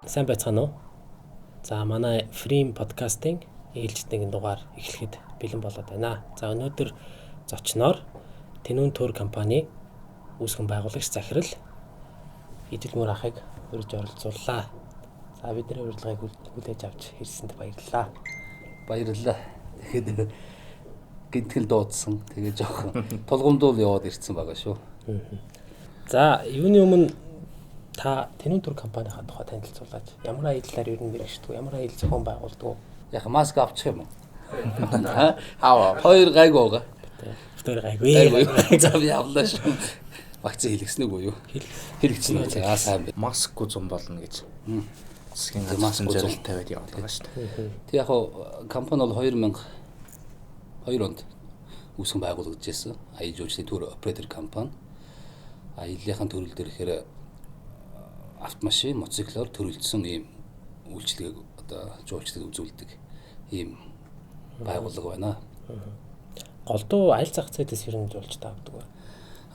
Сайн байцгаана уу? За манай Frame подкастын ээлжид нэгэн дугаар эхлэхэд бэлэн болоод байна. За өнөөдөр зочноор Тэнүүн Тур компани үүсгэн байгуулагч захирал Идэл Мөр ахыг урьж оролцууллаа. За бидний урилгыг хүлээж авч ирсэнд баярлалаа. Баярлалаа. Тэгэхэд гинтгэл дуудсан. Тэгээ жоохон тулгамдуул яваад ирсэн байгаа шүү. За юуны өмнө та Тэнүүн Тур компанийнхаа тухай танилцуулаач. Ямар аяллаар ер нь мэрэгчдэг, ямар аялал зохион байгуулдаг вэ? Яг маск авчих юм уу? Хаа, хоёр гайг байгаа. Хоёр гайгүй. За би авлаа шүү. Вакцины хэлгэснэг үү юу? Хэлгэсэн үү? Аа сайн байна. Маск зам болно гэж. Засгийн маск зорилт тавиад явуулгаа шүү дээ. Тэг яг компани бол 2002 онд үүсгэн байгуулагдажсэн. Аялал жуулчлалын тур оператор компани. Аяллахын төрөл дээр ихээр автомашин, мотоциклоор төрөлдсөн ийм үйлчлэгийг одоо жуулчлалыг үзүүлдэг ийм байгууллага байна. Голдуу аль зах зээлээс ер нь жуулч тавьдаг вэ?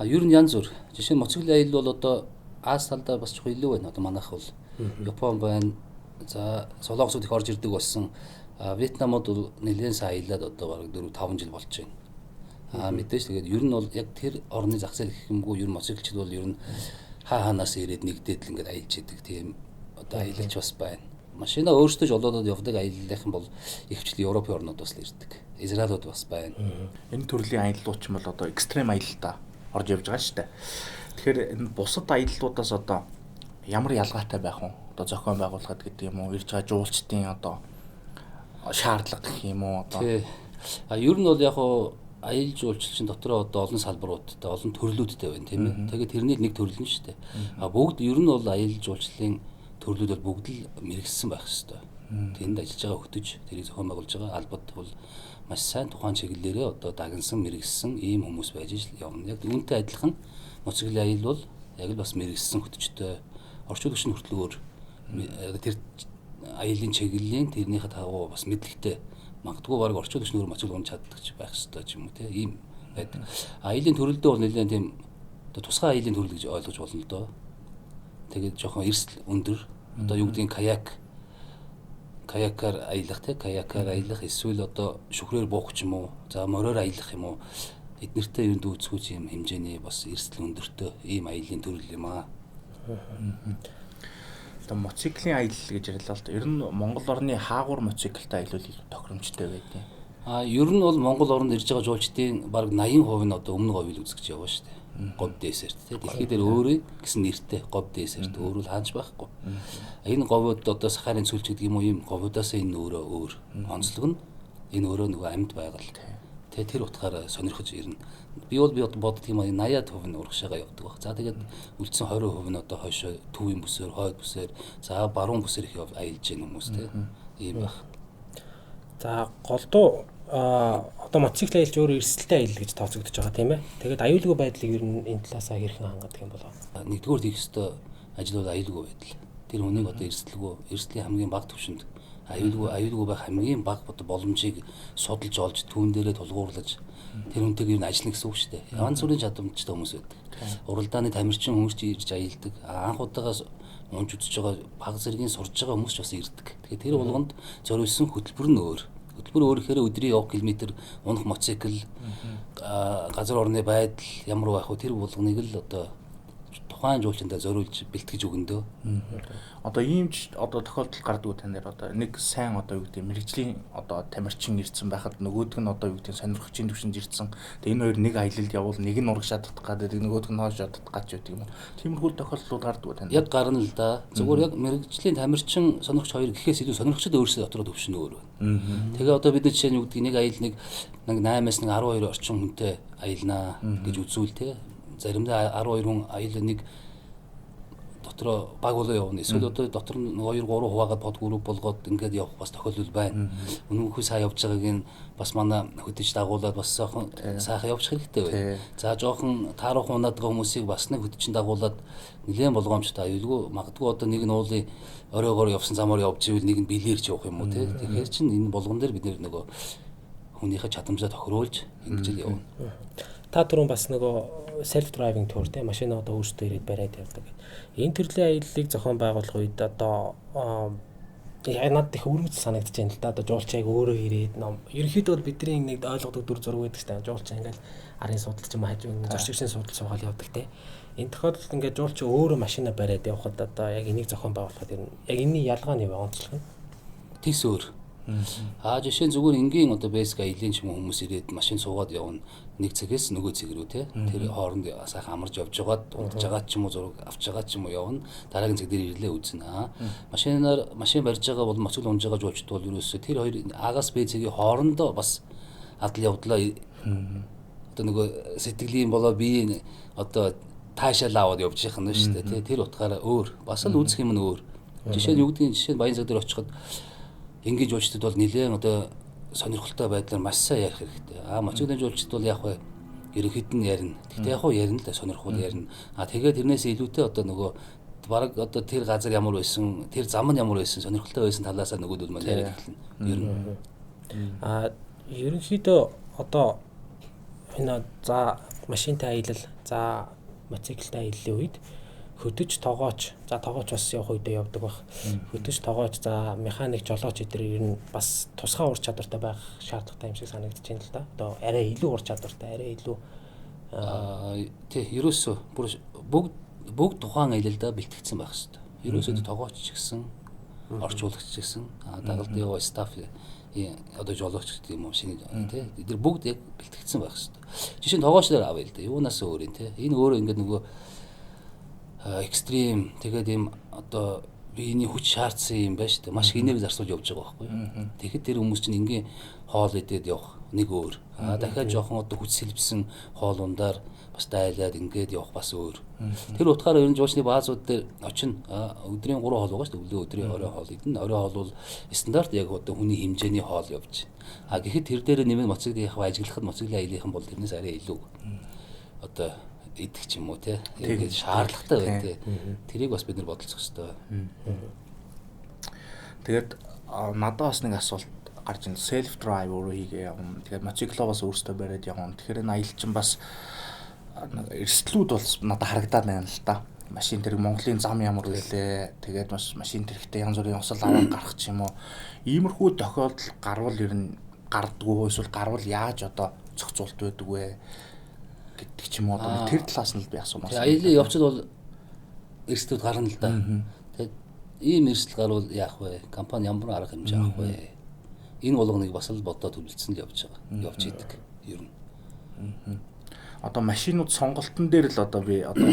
Ер нь янз бүр. Жишээ нь мотоциклийн аялал бол одоо Аз талдаа бас чухал илүү байна. Одоо манайх бол Япон байна. За Солонгосууд их орж ирдэг болсон. Вьетнамд бол нэлээд сайн аялаад одоо бараг 4-5 жил болж байна. Мэдээж тэгээд ер нь бол яг тэр орны зах зээл гэх юмгүй ер нь мотоциклчид бол ер нь хаанаас ирээд нэгдээд л ингээд аялж идэг тийм одоо аялалч бас байна. Машина өөрсдөө ч олоод явдаг аяллах юм бол ихвчлэн Европын орнууд бас л ирдэг. Израилууд бас байна. Энэ төрлийн аяллууч нь бол одоо экстрем аялалдаа орж явж байгаа шүү дээ. Тэгэхээр энэ бусад аяллуудаас одоо ямар ялгаатай байх вэ? Одоо зохион байгуулахад гэдэг юм уу? Ирж байгаа жуулчдын одоо шаардлага гэх юм уу? Одоо ер нь бол яг аялал жуулчлалчин дотроо одоо олон салбаруудтай, олон төрлүүдтэй байна тийм ээ. Тэгээд тэрний нэг төрөл нь шүү дээ. Бүгд ер нь бол аялал жуулчлалын төрлүүд бол бүгд л мэрэгссэн байх ёстой. Тэнд ажиллаж байгаа хөтөж, тэрийг зохион байгуулж байгаа албад бол маш сайн тухайн чиглэлээрээ одоо дагнсан, мэрэгссэн ийм хүмүүс байж явна. Яг үүнтэй адилхан мотоциклийн аялал бол яг л бас мэрэгссэн хөтөчтэй орчин үеийн хүртлөөр тэр аялын чиглэлийн тэрнийхээ тагуу бас мэдлэгтэй магадгүй баг орчин үеийн мотоцикл унж чаддаг ч байх ёстой ч юм уу тийм ийм байдаг. Аялын төрөлдөө бол нэлээд тийм тусгай аялын төрөл гэж ойлгож болно л доо. Тэгээд жоохон эрсдэл өндөр. Одоо юу гэдгийг каякаар аялах те каякаар аялах эсвэл одоо шүхрээр буух ч юм уу. За мороор аялах юм уу. Эднэртэй юу дүүцгүүч юм хэмжээний бас эрсдэл өндөртэй ийм аялын төрөл юм аа. Одоо мотоциклийн аялал гэж ярьлаа л да. Ер нь Монгол орны хаагур мотоциклтай аялал илүү тохиромжтой байдаг. Ер нь бол Монгол орнд ирж байгаа жуулчдын бараг 80% нь одоо өмнө говийг үзэж яваа шүү дээ. Гов десерт те дэлхийд дээр өөрөө гэсэн нэртэй гов десерт өөрөө хаанч байхгүй. Энэ говууд одоо сахарын цүлж гэдэг юм уу ийм говуудаас энэ өөрөө өөр. Онцлог нь энэ өөрөө нөгөө амьд байгаль. Тэ тэр утгаараа сонирхож ирнэ. Би боддог юм аа 80% нь урагшаага явдаг баг. За тэгээд үлдсэн 20% нь одоо хойшоо төвийн бүсээр, хойд бүсээр, за баруун бүсээр их аялж гин хүмүүс те. Ийм баг. За голдуу одоо мотоцикл аялж өөрөө эрсдэлтэй аялал гэж тооцогдож байгаа тийм ээ. Тэгээд аюулгүй байдлыг ер нь энэ талаасаа хэрхэн хангадаг юм болов? Нэгдүгээр хийх ёстой ажил бол аюулгүй байдал. Тэр хүнийг одоо эрсдлийн хамгийн бага түвшинд аюулгүй байх хамгийн бага боломжийг судалж олж түүн дээрээ тулгуурлаж тэр хүнтэйг ер нь ажиллана гэсэн үг шүү дээ. Янз бүрийн чадамжтай хүмүүс байдаг. Уралдааны тамирчин хүмүүс ч ирж аялдаг. Анх удаагаас унж үзэж байгаа бага зэргийн сурж байгаа хүмүүс ч бас ирдэг. Тэгэхээр тэр болгонд зориулсан хөтөлбөр нь өөр. Хөтөлбөр өөрөөр өдрийн явах километр, унах мотоцикл, газар орны байдал ямар байх вэ? Тэр болгоныг л одоо тухайн жуулчиндаа зориулж бэлтгэж өгөндөө. Одоо ийм ч одоо тохиолдол гардаг тань дээр одоо нэг сайн одоо юу гэдэг мэрэгжлийн одоо тамирчин ирсэн байхад нөгөөдг нь одоо юу гэдэг сонирхчийн төвшөнд ирсэн. Тэгээ энэ хоёр нэг аялалд явбал нэг нь ураг шатдах гэдэг нөгөөдг нь хоош шатдах гэж байдаг юм. Тиймэрхүү тохиолдлууд гардаг тань. Яг гарна л да. Зүгээр яг мэрэгжлийн тамирчин сонирхч хоёр гэхээс илүү сонирхчид өөрсдөө дотроо төвшин өөр байна. Тэгээ одоо бид жишээ нь юу гэдэг нэг аялал нэг 8-аас 12 орчим хүнтэй аялнаа гэж үзүүл те. Заримдаа 12 хүн аялал нэг дотроо баг болоо явна. Эсвэл одоо дотор нь 2-3 хуваагаад бод групп болгоод ингээд явах бас тохиолдол байна. Өнөөхөө сайн явж байгааг нь бас манай хөтөж дагуулад бас сайхан явж хэрэгтэй байна. За жоохон таарах унаад байгаа хүмүүсийг бас нэг хөтөчин дагуулад нэлээд болгоомжтой аюулгүй магадгүй одоо нэг нь уулын оройгоор явсан замаар явж ивэл нэг нь билээрч явах юм уу те. Тэгэхээр чинь энэ болгон дээр бид нөгөө хүнийхээ чадамжаа тохируулж ингэж л явна. та түрүүн бас нөгөө self driving tour те машин одоо өөрсдөө ирээд бариад явдаг. Энэ төрлийн аяллыг зохион байгуулах үед одоо надад их өргөц санагдаж байна л да. Одоо жуулчааг өөрөө ирээд ерөнхийдөө бол бидний нэг ойлгодог дүр зураг байдаг шүү дээ. Жуулчаа ингээл арын судалж юм хажуу зорчигчийн судалж суугаад явдаг те. Энэ тохиолдолд ингээд жуулчаа өөрөө машина бариад явхад одоо яг энийг зохион байгуулахад яг энэний ялгаа нь юу онцлог нь? Тэс өөр. Жишээ нь зүгээр энгийн одоо бэсик аялын ч юм хүмүүс ирээд машин суугаад явна. Нэг цагээс нөгөө цаг рүү те. Тэр хооронд сайхан амарч явж байгаад унтж байгаа ч юм уу зураг авч байгаа ч юм уу явна. Дараагийн цаг дээр ирлээ үзнэ. Машин барьж байгаа бол моцгол унж байгаа жуулчд бол ерөөсөө тэр хоёр агаас бэцгийн хоорондоо бас адал явдлаа. Одоо нөгөө сэтгэлийн болоо би одоо таашаал аваад явж байгаа юм шүү дээ. Тэр утгаараа өөр. Бас л үзэх юм нь өөр. Жишээ нь юу гэдгийг жишээ нь баян цаг дээр очиход энгийн жуулчдад бол нэлээд одоо сонирхолтой байдлаар маш сайн ярих хэрэгтэй. Моцгодын жуулчд бол яг хөө ерөнхийд нь ярина. Гэхдээ яг хөө ярина л сонирхол ярина. Тэгээд тэрнээс илүүтэй одоо нөгөө бараг одоо тэр газар ямар байсан, тэр зам нь ямар байсан, сонирхолтой байсан талаасаа нөгөөдөл маань яриад эхэлнэ. Ер нь. Ерөнхийдөө одоо энэ за машинтай аялал, за моциклтай аяллын үед хөдөж тогооч бас явах үедээ явдаг баг. Хөдөж тогооч за механик жолооч эдгээр ер нь бас тусгай ур чадвартай байх шаардлагатай юм шиг санагдаж байна л да. Одоо арай илүү ур чадвартай, арай илүү тий ерөөсөө бүгд тухайн аялалдаа бэлтгэгдсэн байх хэрэгтэй. Ерөөсөө тогооч ч гэсэн орчуулагч ч гэсэн дагалдаа яваа стаф одоо жолооч гэдэг юм уу шиг тий эдгээр бүгд яг бэлтгэгдсэн байх хэрэгтэй. Жишээ нь тогоочлоор авъя л да. Юунаас өөр юм тий. Энэ өөрөө ингээд нөгөө экстрим тэгээд ийм одоо биений хүч шаардсан юм байна шүү дээ. Маш их энерги зарцуулж явж байгаа байхгүй. Тэгэхэд тэр хүмүүс чинь ингийн хоол идээд явах нэг өөр. Дахиад жоохон одоо хүч сэлбсэн хоол ундаар бас дайлаад ингээд явах бас өөр. Тэр утгаараа ер нь жуулчны баазууд дээр очино. Өдрийн 3 хоол байгаа шүү дээ. Өглөө өдрийн орой хоол идэнэ. Орой хоол бол стандарт яг одоо хүний хэмжээний хоол явж байна. Гэхэд тэр дээр нэмээд моцглын ажиглахад моцглын аялынхан бол тэрнээс арай илүү одоо идэх ч юм уу те ингээд шаардлагатай байна те тэрийг бас бид нар бодолцох хэрэгтэй. Тэгээд надад бас нэг асуулт гарч ин self drive өөрөө хийгээ явна. Тэгээд моциклоо бас өөртөө бариад явна. Тэгэхээр энэ аялал чинь бас эрсдлүүд бол надад харагдаад байна л да. Машин тэрэг Монголын зам ямар вүлээ. Тэгээд бас машин тэрэгтэй янз бүрийн усал аваад гарах ч юм уу. Иймэрхүү тохиолдол гарвал ер нь гардггүй эсвэл гарвал яаж одоо зохицуулт байдаг вэ? Гэдэг ч юм уу одоо тэр талаас нь л би асуумаар. Аялын явцад бол эрсдлүүд гарна л да. Тэгээд ийм эрсдэл гарвал яах вэ? Компани ямар арга хэмжээ авах вэ? Энэ болгоныг бас л бодоод төлөвлөсөн л явж байгаа. Явж идэг ер нь. Одоо машинууд сонголтын дээр л одоо би одоо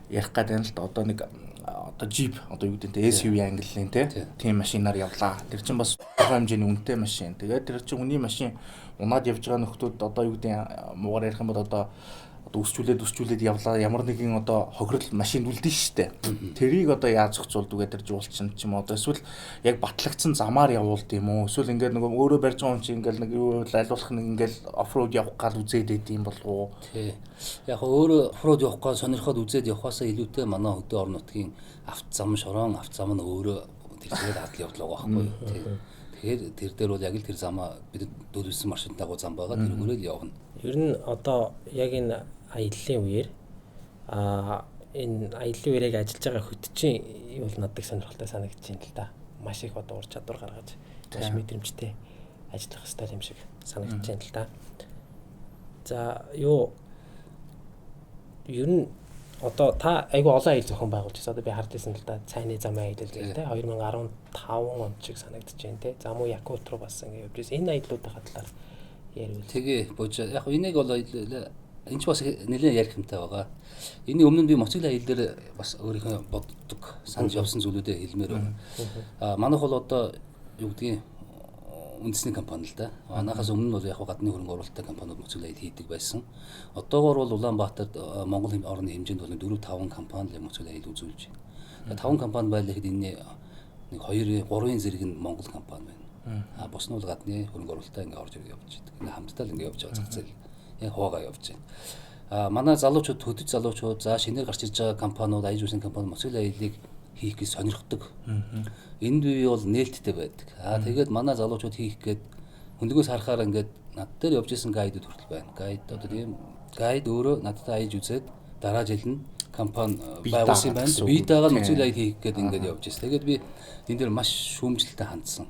ярих гэдэг нь л одоо нэг одоо Jeep одоо юу гэдэг нь SUV ангиллын тийм машинаар явлаа. Тэр чинь бас тухайн хэмжээний үнэтэй машин. Тэгээд тэр чинь хүний машин унаад явж байгаа нөхдүүд одоо юу гэдэг нь муугаар ярих юм бол одоо үсчүүлээд явлаа. Ямар нэгэн одоо хохирол машинд үлдэн штэ. Тэрийг одоо яаж зохицуулдаг вэ тэр жуулчин ч юм одоо эсвэл яг батлагдсан замаар явуулд юм уу? Эсвэл ингээд нөгөө өөрөө барьж байгаа юм чи ингээд нэг юу айлуулах нэг ингээд оффроуд явах гал үзээд идэм болов уу? Тий. Яг өөрөө оффроуд явах гал сонирхоод үзээд явахаасаа илүүтэй манай хөдөө орон нутгийн автозам шорон автозам нь өөрөө тэр зэрэг адал явдал байгаа байхгүй юу? Тий. Тэгэхээр тэр дээр бол яг л тэр замаа бид дөрвсөн маршрут дагуу зам байгаа тэргүүрээ л явна. Ер нь одоо яг энэ аяллаа үеэр энэ аяллаа үеэрийг ажиллаж байгаа хөтчийн юу л надад сонирхолтой санагдаж байна л да. Маш их одоо ур чадвар гаргаж маш мэдрэмжтэй ажиллах хэрэгтэй юм шиг санагдаж байна л да. За юу ер нь одоо та айгүй олон аялал зохион байгуулж байна. Одоо би хардсан л да. Цайны замын аялал гэх те 2015 онд шиг санагдаж байна те. За муу Якут руу бас ингэ явж байсан. Энэ аяллуудын хатлаар ярил. Тэгээ бож яг энийг бол энэ ч бас нэлээд ярих юмтай байгаа. Эний өмнө би моцгол аялал дээр бас өөрийнхөө боддог санаж явсан зүйлүүдээ хэлмээр байна. Манайх бол одоо юу гэдгийг үндэсний компани л да. Манайхаас өмнө нь бол яг гадны хөрөнгө оруулалттай компаниуд моцгол аялал хийдэг байсан. Одоогоор бол Улаанбаатарт Монгол орны хэмжээнд бол 4-5 компани л моцгол аялал үзүүлж байна. 5 компани байлаа гэхэд энэ нэг 2-3-ын зэрэг нь Монгол компани байна. Бус нь бол гадны хөрөнгө оруулалттай ингээ орж явж байдаг. Ингээ хамтдаа л ингээ явж байгаа зах зээл хуваага явж байна. Манай залуучууд хөдөж залуучууд за шинээр гарч ирж байгаа компаниуд аяж үүсгэн компани моцгол аяллыг хийх гэж сонирхдаг. Энд бие бол нээлттэй байдаг. Тэгээд манай залуучууд хийх гээд хөндгөөс харахаар ингээд над дээр явж исэн гайдууд хүртэл байна. Гайд одоо тийм гайд өөрөө надад аяж үзээд дараа жил нь компани Бие байгуулсан даагаад байна. гэсэн Би үг. дагаад Тийм. нөхцөл аяд хийх гээд ингээд явж байсан. Тэгээд би энэ дээр маш шүүмжлэлтэй хандсан.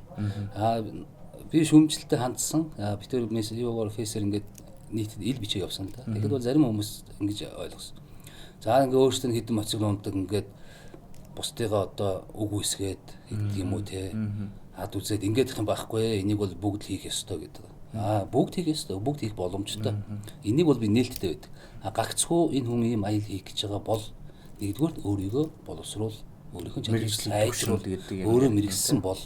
Би шүүмжлэлтэй хандсан. Би тэр юугаар фейсээр ингээд нийтэд ил бичээ явсан л да. Тэгэхэд бол зарим хүмүүс ингэж ойлгосон. За ингээд өөрсдөө хэдэн моцигл ундаг ингээд бусдыгаа одоо үг үсгээд гэдэг юм уу те. Хад үзээд ингээд их юм байхгүй. Энийг бол бүгд хийх ёстой гэдэг. Бүгд хийх ёстой, бүгд хийх боломжтой. Энийг бол би нээлттэй байдаг. Гагцхүү энэ хүн ийм аял хийх гэж байгаа бол нэгдүгээр өөрийгөө боловсруул, өөрийнх нь чадварыг сайжруулах гэдэг юм. Өөрөө мэрэгсэн бол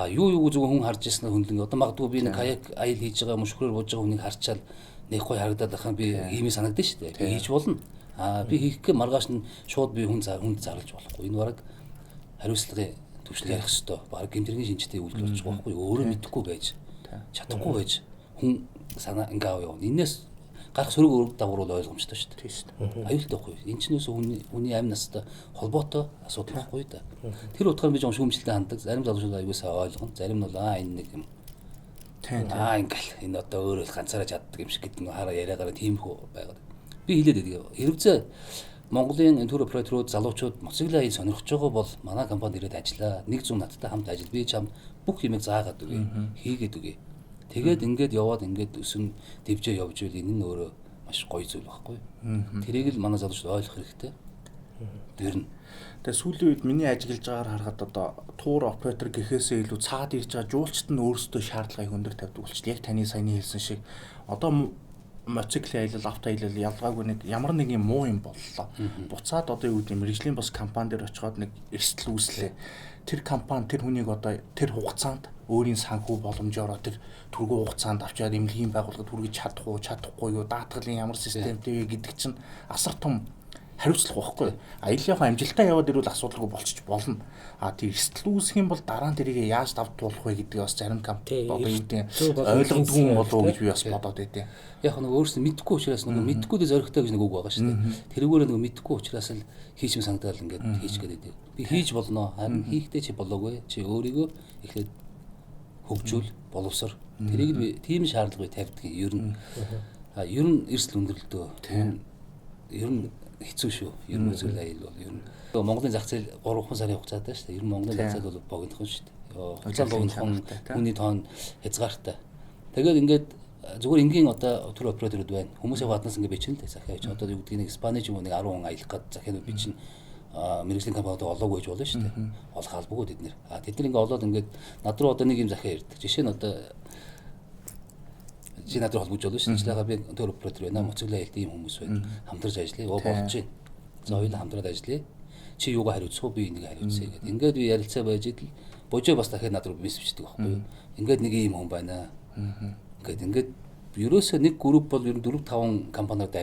юу зүгээр хүн харж ирсэн хөндлөн одоо магадгүй би нэг каяк аял хийж байгаа мөшгөрөөр бууж байгаа хүнийг харчаал нэг гой харагдаад байхаа би хиймээ санагдаж шүү дээ. Би хийж болно. Би хийх гэ маргааш нь шууд би хүнд зарлаж болохгүй. Энэ бараг хариуцлагын төвшил ярих хэвээр. Бараг гэмтрийн шинжтэй үйлдэл болчих واخгүй. Өөрөө мэдэхгүй байж чадахгүй байж хүн санаа ингээ аваа явна. Энээс гарах сөрөг өрөг дагавар бол ойлгомжтой шүү дээ. Тийм шүү дээ. Аюултай байхгүй. Энэ ч нөөсөө хүний амь настай холбоотой асуудал байхгүй да. Тэр утгаар би жоон шүүмжлэлтэй ханддаг. Зарим залуучууд аюулсаа ойлгоно. Зарим нь бол энэ нэг юм. Ингээл энэ одоо өөрөө ганцаараа чаддаг юм шиг гэдэг нь хараа яриагаар тиймхүү байгаад. Би хэлээд байдаг. Хэрвээ Монголын энэ төр операторууд залуучууд моцоглоо аял сонирхож байгаа бол манай компанид ирээд ажиллаа. Нэг зүүн надтай хамт ажил. Би чамд бүх юмыг заагаад өгье. Хийгээд өгье. Тэгээд ингээд яваад ингээд өсөн дэвжээ явж ивэл энэ нь өөрөө маш гоё зүйл байхгүй. Тэрийг л манай залуучууд ойлгох хэрэгтэй. Тэр нь. Тэгээ сүүлийн үед миний ажиглаж байгаагаар харахад одоо тур оператор гэхээсээ илүү цаад ирж байгаа жуулчд нь өөрсдөө шаардлагыг өндөр тавьдаг болчихлоо. Яг таны саяны хэлсэн шиг одоо моциклийн аялал, авто аялал ялгаагүй нэг ямар нэг юм муу юм боллоо. Буцаад одоо юу гэдэг мэрэгжлийн бас компани дээр очиод нэг эрсдэл үүслээ. Тэр компани тэр хүнийг одоо тэр хугацаанд өөрийн санхүү боломжоор тэр түргэн хугацаанд авчаад эмнэлгийн байгууллагад хүргэж чадахгүй юу, даатгалын ямар системтэй вэ гэдэг чинь асар том хариуцлага байхгүй. Аяллахаа амжилтаа яваад ирвэл асуудалгүй болчих болно. Тийм эрсдэл үүсэх юм бол дараа нь тэрийг яаж давтуулах вэ гэдэг бас зарим компани одоо юу гэдэг ойлгомжгүй болов уу гэж би бас бодоод байдیں۔ Яг нэг өөрөөсөө мэдэхгүй учраас нэг мэдэхгүй дэ зоригтой гэж нэг үг байгаа шүү дээ. Тэрүүгээр нэг мэдэхгүй учраас л хийчм санагдал ингээд хийж гээд байдаг. Би хийж болно. Харин хийхдээ чи болоогүй. Чи өөрийгөө эхлээд хөгжүүл, боловсор. Тэрийг би тийм шаардлагыг тавьдаг юм. Ер нь эрсдэл өндөрлөлтөө. Ер нь хэцүү шүү. Ер нь үзэл аял бол ер нь Монголын зах зээл 3 сарын хугацаатай шүү дээ. Ер нь Монголын зах зээл бол богинохон шүү дээ. Хугацаа богинохон хүний тоон хязгаартай. Тэгээд ингээд зүгээр энгийн одоо тур операторууд байна. Хүмүүсийн гаднаас ингээд бичнэ л дээ захиач. Одоо юу гэдгийг нэг Испани ч юм уу нэг 10 хүн аялах гээд захианууд бичнэ. Мэргэжлийн компанид олоогүй гэж болно шүү дээ. Олох албагүй тэд нэр. Тэд нар ингээд олоод ингээд над руу одоо нэг юм захиа ирдэг. Жишээ нь одоо чи надад холбож болно шүү дээ. Би төр оператор байна. Моцоглоо аялт ийм хүмүүс байна. Хамтарч ажиллая. Болж байна. За хоёулаа хамтраад ажиллая. Чи юугаа хариуцах вэ? Би энийг хариуцъя гэдэг. Ингээд би ярилцаа байж идэл божоо бас дахиад над руу мессеждэг байхгүй юу? Ингээд нэг ийм хүн байна. Ингээд ерөөсөө нэг групп бол ер нь 4-5 компаниуд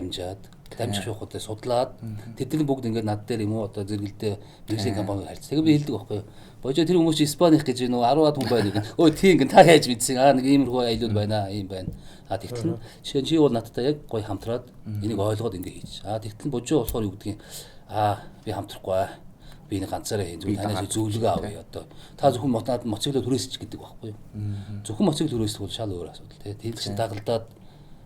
дамжиж явахад судлаад тэдний бүгд ингээд над дээр юм уу одоо зэрэгэлдээ мэргэжлийн компаниуд харьц. Тэгээ би хэлдэг байхгүй юу? Божоо тэр хүмүүс чи Испаних гэж нөө 10-аад хүн байна гэх. Өө тийм гэн та яаж мэдсэн? Нэг иймэрхүү аялууд байна. Ийм байна. Тэгтэл нь чи бол надтай яг гоё хамтраад энийг ойлгоод ингэ хийж. Тэгтэл нь божоо болохоор юу гэдгийг би хамтрахгүй. Би нэг ганцаараа хийн. Танаас зөвлөгөө авъя одоо. Та зөвхөн моцоглоо түрээсч гэдэг байхгүй юу? Зөвхөн моцоглоо түрээсэх бол шал өөр асуудал тий. Тэгэл чин дагалдаад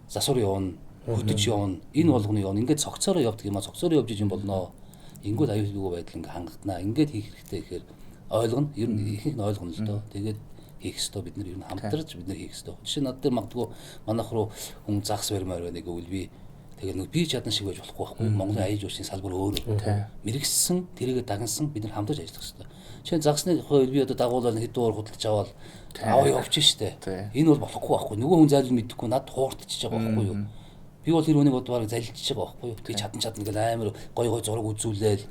засвар явна, хөдөж явна. Энэ болгоны явна. Ингээд цогцоороо явдаг юм цогцоороо явж ижин болно. Ингүүд аюулгүй байдал ингээ хангагдана. Ингээд хийх хэрэгтэй гэхээр ойлгоно. Ер нь ихэнх нь ойлгоно л доо. Тэгээд хийх ёстой бид нар ер нь хамтарч бид нар хийх ёстой. Жишээ нь над дээр магадгүй манайх руу хүн загс барьмаар байна гэвэл би тэгээд нэг би чадна шиг байж болохгүй байхгүй. Монголын аяж уушийн салбар өөр. Мэргэжсэн тэрийгэ дагнсан бид нар хамтарч ажиллах ёстой. Жишээ нь загсны хувьд би одоо дагуулаад хэд дуур худалдаж аваад аваа явчих штэ. Энэ бол болохгүй байхгүй. Нөгөө хүн зайлшгүй мэдэхгүй над хууртчихж байгаа байхгүй юу? Би бол тэр үнийг бодваар залилж байгаа байхгүй юу? Би чадна ингээл амар гой зураг үзүүлээл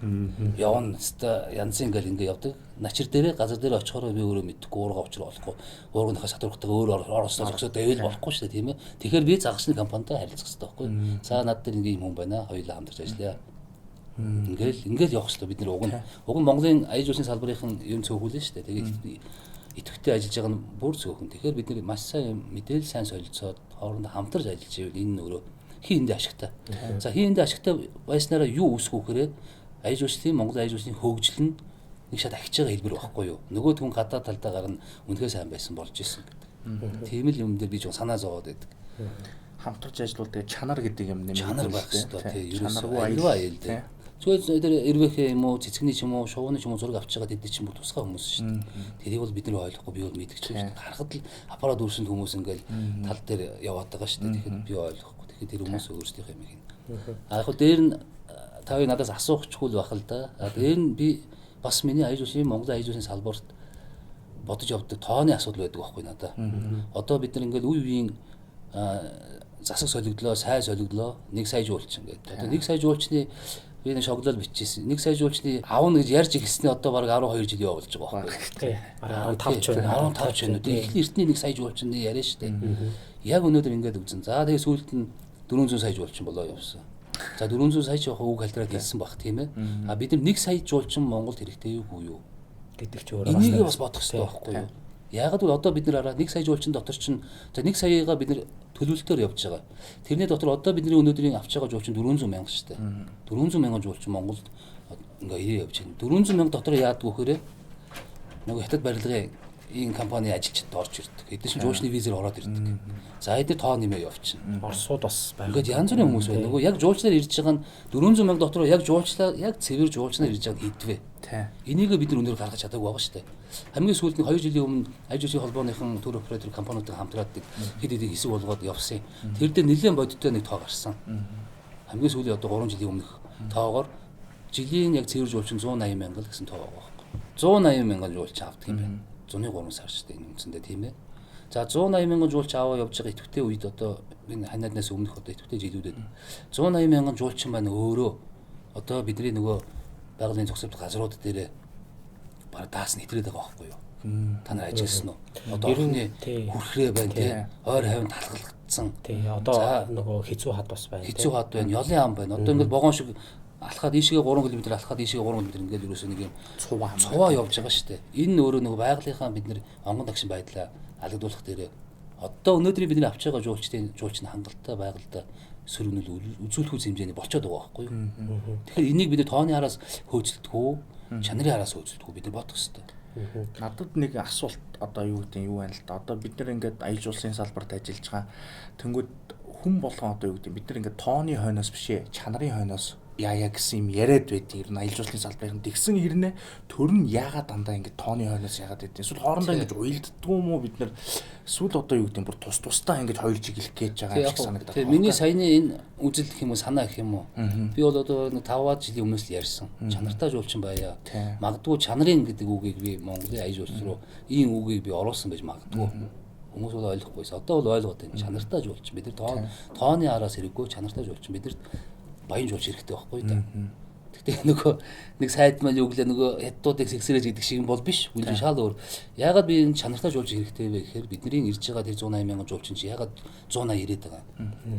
явна. Хэвээ янз ингээл ингээ явдаг. Начир дээрээ газар дээр очихоор би өөрөө мэдэхгүй уурга авчраа болохгүй. Уургийнхаа сатурхтайгаа өөр ороосоо зогсоод байвал болохгүй шүү дээ тийм ээ. Тэгэхээр би загсны компанитай харилцах хэрэгтэй байхгүй юу? За над дээр ингээ юм хүн байна. Хоёулаа хамтарч ажиллая. Ингээл явах хэрэгтэй бид нар уг нь Монголын аяж уушийн салбарын юм цөөхүүлэн шүү дээ. Тэгээд идэвхтэй ажиллаж байгаа нь бүр цөөхөн. Тэгэхээр бид нар маш сайн мэдээлэл сайн солилцоод хоорондоо хамтарч ажиллаж ивэл энэ өөрөө хийндээ ашигтай. За хийндээ ашигтай байснараа юу үүсэх вэ гэхээр аяж уушийн Монгол аяж уушийн хөгжил нь нэг шат ахиж байгаа хэлбэр байхгүй юу? Нөгөө хүн гадаа талдаа гарна үнэхээр сайн байсан болж исэн гэдэг. Тийм л юм дээр би ч санаа зовоод байдаг. хамтарч ажилладаг чанар гэдэг юм нэмээд чанар байх хэрэгтэй тий. Чанаргүй аюул тий. Зүгээр тэр эрвэхэ юм уу, цэцгний ч юм уу, шувууны ч юм уу зураг авч байгаа тэд чинь бол тусгай хүмүүс шүү дээ. Тэрийг бол бид нар ойлгохгүй би бол мэдчих шүү дээ. Харахад л аппарат үүсэнд хүмүүс ингээл тал дээр яваад байгаа шүү дээ. Тэгэхээр би ойлгохгүй. Тэгэхээр тэр хүмүүс өөрсдийнх юм хийн. А яг дээр нь тавыг надаас асуухчгүй л байх л да. А дээр нь би бас миний аяж усын Монголын аяж усын салбарт бодож явдаг тооны асуудал байдаг байхгүй надаа. Одоо бид нар ингээл үе үеийн засаг солигдлоо, сайн солигдлоо, 1 сая жуулчин гэдэг. Одоо 1 сая жуулчны би нэг шоглол бичижсэн. 1 сая жуулчны аавна гэж ярьж ихснээ одоо баг 12 жил явуулж байгаа байхгүй. Тий. 15 ч байна. 15 ч байна. Тэгэхээр эртний 1 сая жуулчин яриа штэ. Яг өнөөдөр ингээд үзэн. За тэгээ сүүлд нь 400 сая жуулчин болоо явсан. За 400 сая ч яг үг халдраад хэлсэн баг тийм ээ. А бид нар 1 сая жуулчин Монголд хэрэгтэй юу юу гэдэг ч өөрөө энийг бас бодох хэрэгтэй байхгүй юу? Яг л одоо бид нар хараа 1 сая жуулчин дотор чинь за 1 саяга бид нар төлөвлөлтөөр явж байгаа. Тэрний дотор одоо бидний өнөөдрийн авч байгаа жуулчин 400 мянга шүү дээ. 400 мянган жуулчин Монголд ингээ ирээ явж байна. 400 мянга дотор яадаг вөхөрөө нөгөө хятад барилгын ийм компани ажилчид орж ирдэг. Эдгээр чинь жуулчны визээр ороод ирдэг. За эдгээр тоо нэмээ явчихна. Оросууд бас байна. Ингээд янз бүрийн хүмүүс байна. Нөгөө яг жуулчнаар ирж байгаа нь 400 мянга дотор яг жуулчлаа яг цэвэр жуулчнаар ирж байгааг хэдвэ. Энийг бид нар өнөр гаргаж чадаагүй байгаа шүү дээ. Хамгийн сүүлд нь 2 жилийн өмнө аяж усын холбооныхон тур оператор компаниудтай хамтраад хэд хэдийг хэсэг болгоод явсан. Тэр дээр нэлээд бодиттой нэг тоо гарсан. Хамгийн сүүлийн одоо 3 жилийн өмнөх тоогоор жилийн яг цэвэр жуулчин 180 мянга л гэсэн тоо байгаа байхгүй. 180 мянган жуулчин авдаг юм байна. 103 сар шүү дээ энэ үндсэндээ тийм ээ. За 180 мянган жуулчин аваа явж байгаа идэвхтэй үед одоо энэ ханиаднаас өмнөх одоо идэвхтэй жилүүдэд 180 мянган жуулчин маань өөрөө одоо бидний нөгөө байгалийн зохицуулалт газрууд дээр бараг даас нь хэтрээд байгаа байхгүй юу? Та нар ажилласан уу? Одоо өрхний хүрхрээ байна тий. Ойр хавьд талхалгдсан. Тий. Одоо нөгөө хэцүү хад бас байна. Хэцүү хад байна. Ёлын ам байна. Одоо ингээд вагон шиг алхаад ийшээ 3 км алхаад ийшээ 3 км ингээд ерөөсөө нэг юм цуваа явж байгаа шүү дээ. Энэ өөрөө нөгөө байгалийнхаа бид нар онгон тагшин байдлаа алгадуулах дээрээ одоо өнөөдрийн бидний авч байгаа жуулчдын хангалттай байгальтай сөргөнөл үзүүлэхүйц хэмжээний болчиход байгаа байхгүй юу. Тэгэхээр энийг бид тооны араас хөөцөлдгөө, чанарын араас хөөцөлдгөө бид нар бодох хэрэгтэй. Надад нэг асуулт одоо юу гэдэг нь юу байна л да. Одоо бид нар ингээд аяж улсын салбарт ажиллаж байгаа. Тэнгүүд хүн болгон одоо юу гэдэг бид нар ингээд тооны хойноос бишээ, чанарын хойноос яа гэсэн юм яриад байдیں۔ Ер нь аяж улсын салбарын тэгсэн хэрнээ төр нь яагаад дандаа ингээд тооны хойноос яагаад байдیں۔ Эсвэл хоорондоо ингээд уйлддаг юм уу бид нар эсвэл одоо юу гэдэг нь бүр тусдаа ингээд хоёр чиглэх гэж байгаа юм шиг санагдаад байна. Миний саяны энэ үзэл гэх юм уу санаа гэх юм уу. Би бол одоо 5-аад жилийн өмнөөс л ярьсан. Чанартай жуулчин байя. Магадгүй чанарын гэдэг үгийг би Монголын аяж улс руу ийм үгийг би оруулсан байж магадгүй. Хүмүүс бол ойлгохгүйс. Одоо бол ойлгоод байна. Чанартай жуулчин бид нар тооны араас хэрэггүй чанартай жуулчин бид нар баян жуулч хэрэгтэй байхгүй да. Тэгтээ нөгөө нэг сайд маань юу гэлээ нөгөө хятадуудыг сэгсрэж гэдэг шиг юм бол биш. Үл шал өөр. Яагаад би энэ чанартай жуулч хэрэгтэй вэ гэхээр бидний ирж байгаа тэр 180 мянган жуулчин чи яагаад 180 ирээд байгаа.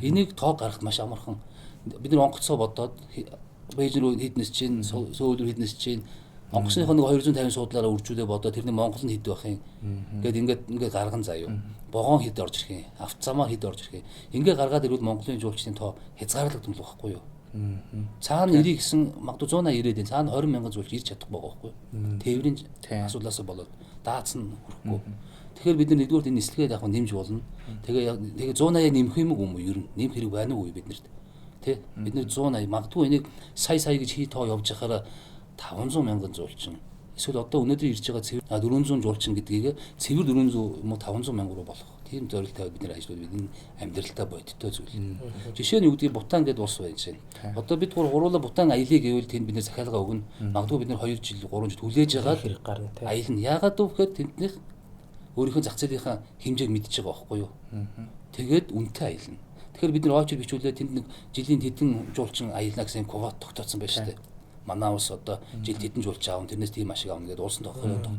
Энийг тоо гаргахад маш амархан. Бид нар онгоцоо бодоод Бээжин рүү хіднес чинь, Сөүл рүү хіднес чинь онгоцныхоо нэг 250 суудлаараа үржүүлээ бодоод тэрний Монгол нь хэд байх юм. Ингээд гарган заяа. Богоон хэд орж ирэх юм. Автозамаар хэд орж ирэх юм. Ингээ гаргаад ирвэл Монголын жуулчдын тоо хязгаарлагдсан л байхгүй юу? Цаана ирэх гэсэн магадгүй 180 ирээд энэ цаана 20 мянган жуулч ирж чадахгүй байгаа байхгүй юу? Тээврийн асуудлаас болоод даацсан хүрэхгүй. Тэгэхээр бид нар нэгдүгээр энэ нислэгээ яг нэмж болно. Тэгээ 180 нэмэх юм уу ер нь нэмэх хэрэг байна уу биднэрт? Тэ бид нар 180 магадгүй энийг сая гэж хий тоо явж байхаараа 500 мянган жуулчин. Эсвэл одоо өнөөдөр ирж байгаа цэвэр 400 жуулчин гэдгийг цэвэр 400 юм уу 500 мянга руу болох. Тийм зорилттой бид нар ажиллаад бидний амьдралдаа бодиттой зүйл. Жишээ нь юу гэдгийг Бутан гэдэг улс байж байна. Одоо бид гуруула Бутан аялыг гэвэл тэнд бид нар захиалга өгнө. Магадгүй бид нар 2 жил 3 жил хүлээж байгаа хэрэг гарна тийм. Аял нь яагаад вэ гэхээр тэднийх өөрийнхөө зах зээлийнхаа хэмжээг мэдчихэж байгаа байхгүй юу? Тэгээд үнэтэй аялна. Тэгэхээр бид нар очир бичүүлээ тэнд нэг жилийн хэдэн жуулчин аялна гэсэн квот тогтоосон байна шүү дээ. Манай улс одоо жилд хэдэн жуулч аав тэрнээс тийм ашиг авна гэдэг улсын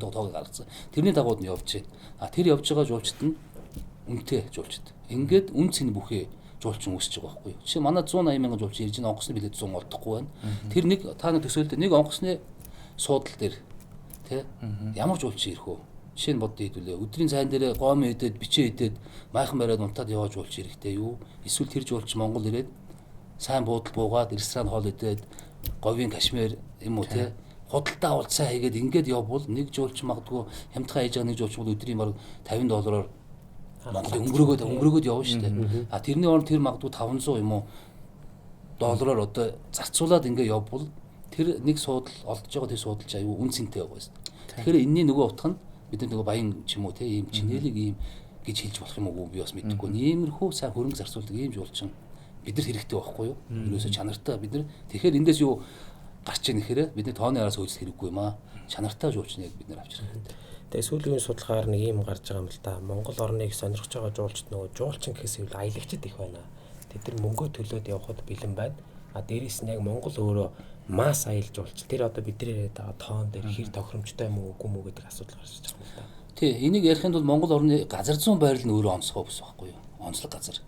тоог гаргасан. Тэрний дагууд нь явж байна. А тэр явж байгаа жуулчд нь үнэтэй жуулчд. Ингээд үн цэн бүхээ жуулчин өсөж байгаа байхгүй юу? Жишээ манай 180 мянган жуулчин ирж байгаа онгоцны билет 100 олдохгүй байна. Тэр нэг та нэг төсөөлдөө нэг онгоцны суудал дээр тий ямар жуулчин ирэх үү? Жишээ нь боддоо хэдүүлээ. Өдрийн цайн дээр гомын идэд бичээ идэд майхан бариад унтаад яваа жуулч ирэхтэй юу? Эсвэл тэр жуулч Монгол ирээд сайн буудал буугаад ресторан хоол идээд говийн кашмир юм уу тий худалдаа уулзаа хийгээд ингээд явбал нэг жуулч магадгүй хямдхан хийж байгаа нэг жуулч бол өдрийн баг $50 Монголын өнгөрөөгөөд явна шүү дээ. А тэрний оронд тэр магадгүй 500 юм уу доллараар одоо зарцуулаад ингээ явбал тэр нэг суудал олдож байгаа тэр суудалч аюу үн цэнтэй байгаа шүү. Тэгэхээр энэний нөгөө утга нь бид нөгөө баян ч юм уу те ийм чинэлэг ийм гэж хэлж болох юм уу би бас мэдэхгүй. Иймэрхүү сайн хөрөнгө зарцуулдаг ийм жуулчин бид нар хэрэгтэй байхгүй юу? Юусоо чанартай бид нар тэгэхээр эндээс юу гарч ийн гэхээр бидний тооны араас хөөцөх хэрэггүй юм аа. Чанартай жуулчныг бид нар авчрах хэрэгтэй. Тэгээ сүүлийн судалгаар нэг юм гарч байгаа юм л да. Монгол орныг сонирхож байгаа жуулчд нөгөө жуулчин гэхээс илүү аялагчд их байна. Тэд нар мөнгөө төлөөд явхад бэлэн байна. А дээрээс нь яг Монгол өөрөө масс аялал жуулч. Тэр одоо бидний яриад байгаа тоон дээр хэр тохиромжтой юм уу үгүй мүү гэдэг асуудал гарч байгаа юм л да. Тий, энийг ярихын тулд Монгол орны газар зүүн байрал нь өөрөө онцгой бус байхгүй юу? Онцлог газар.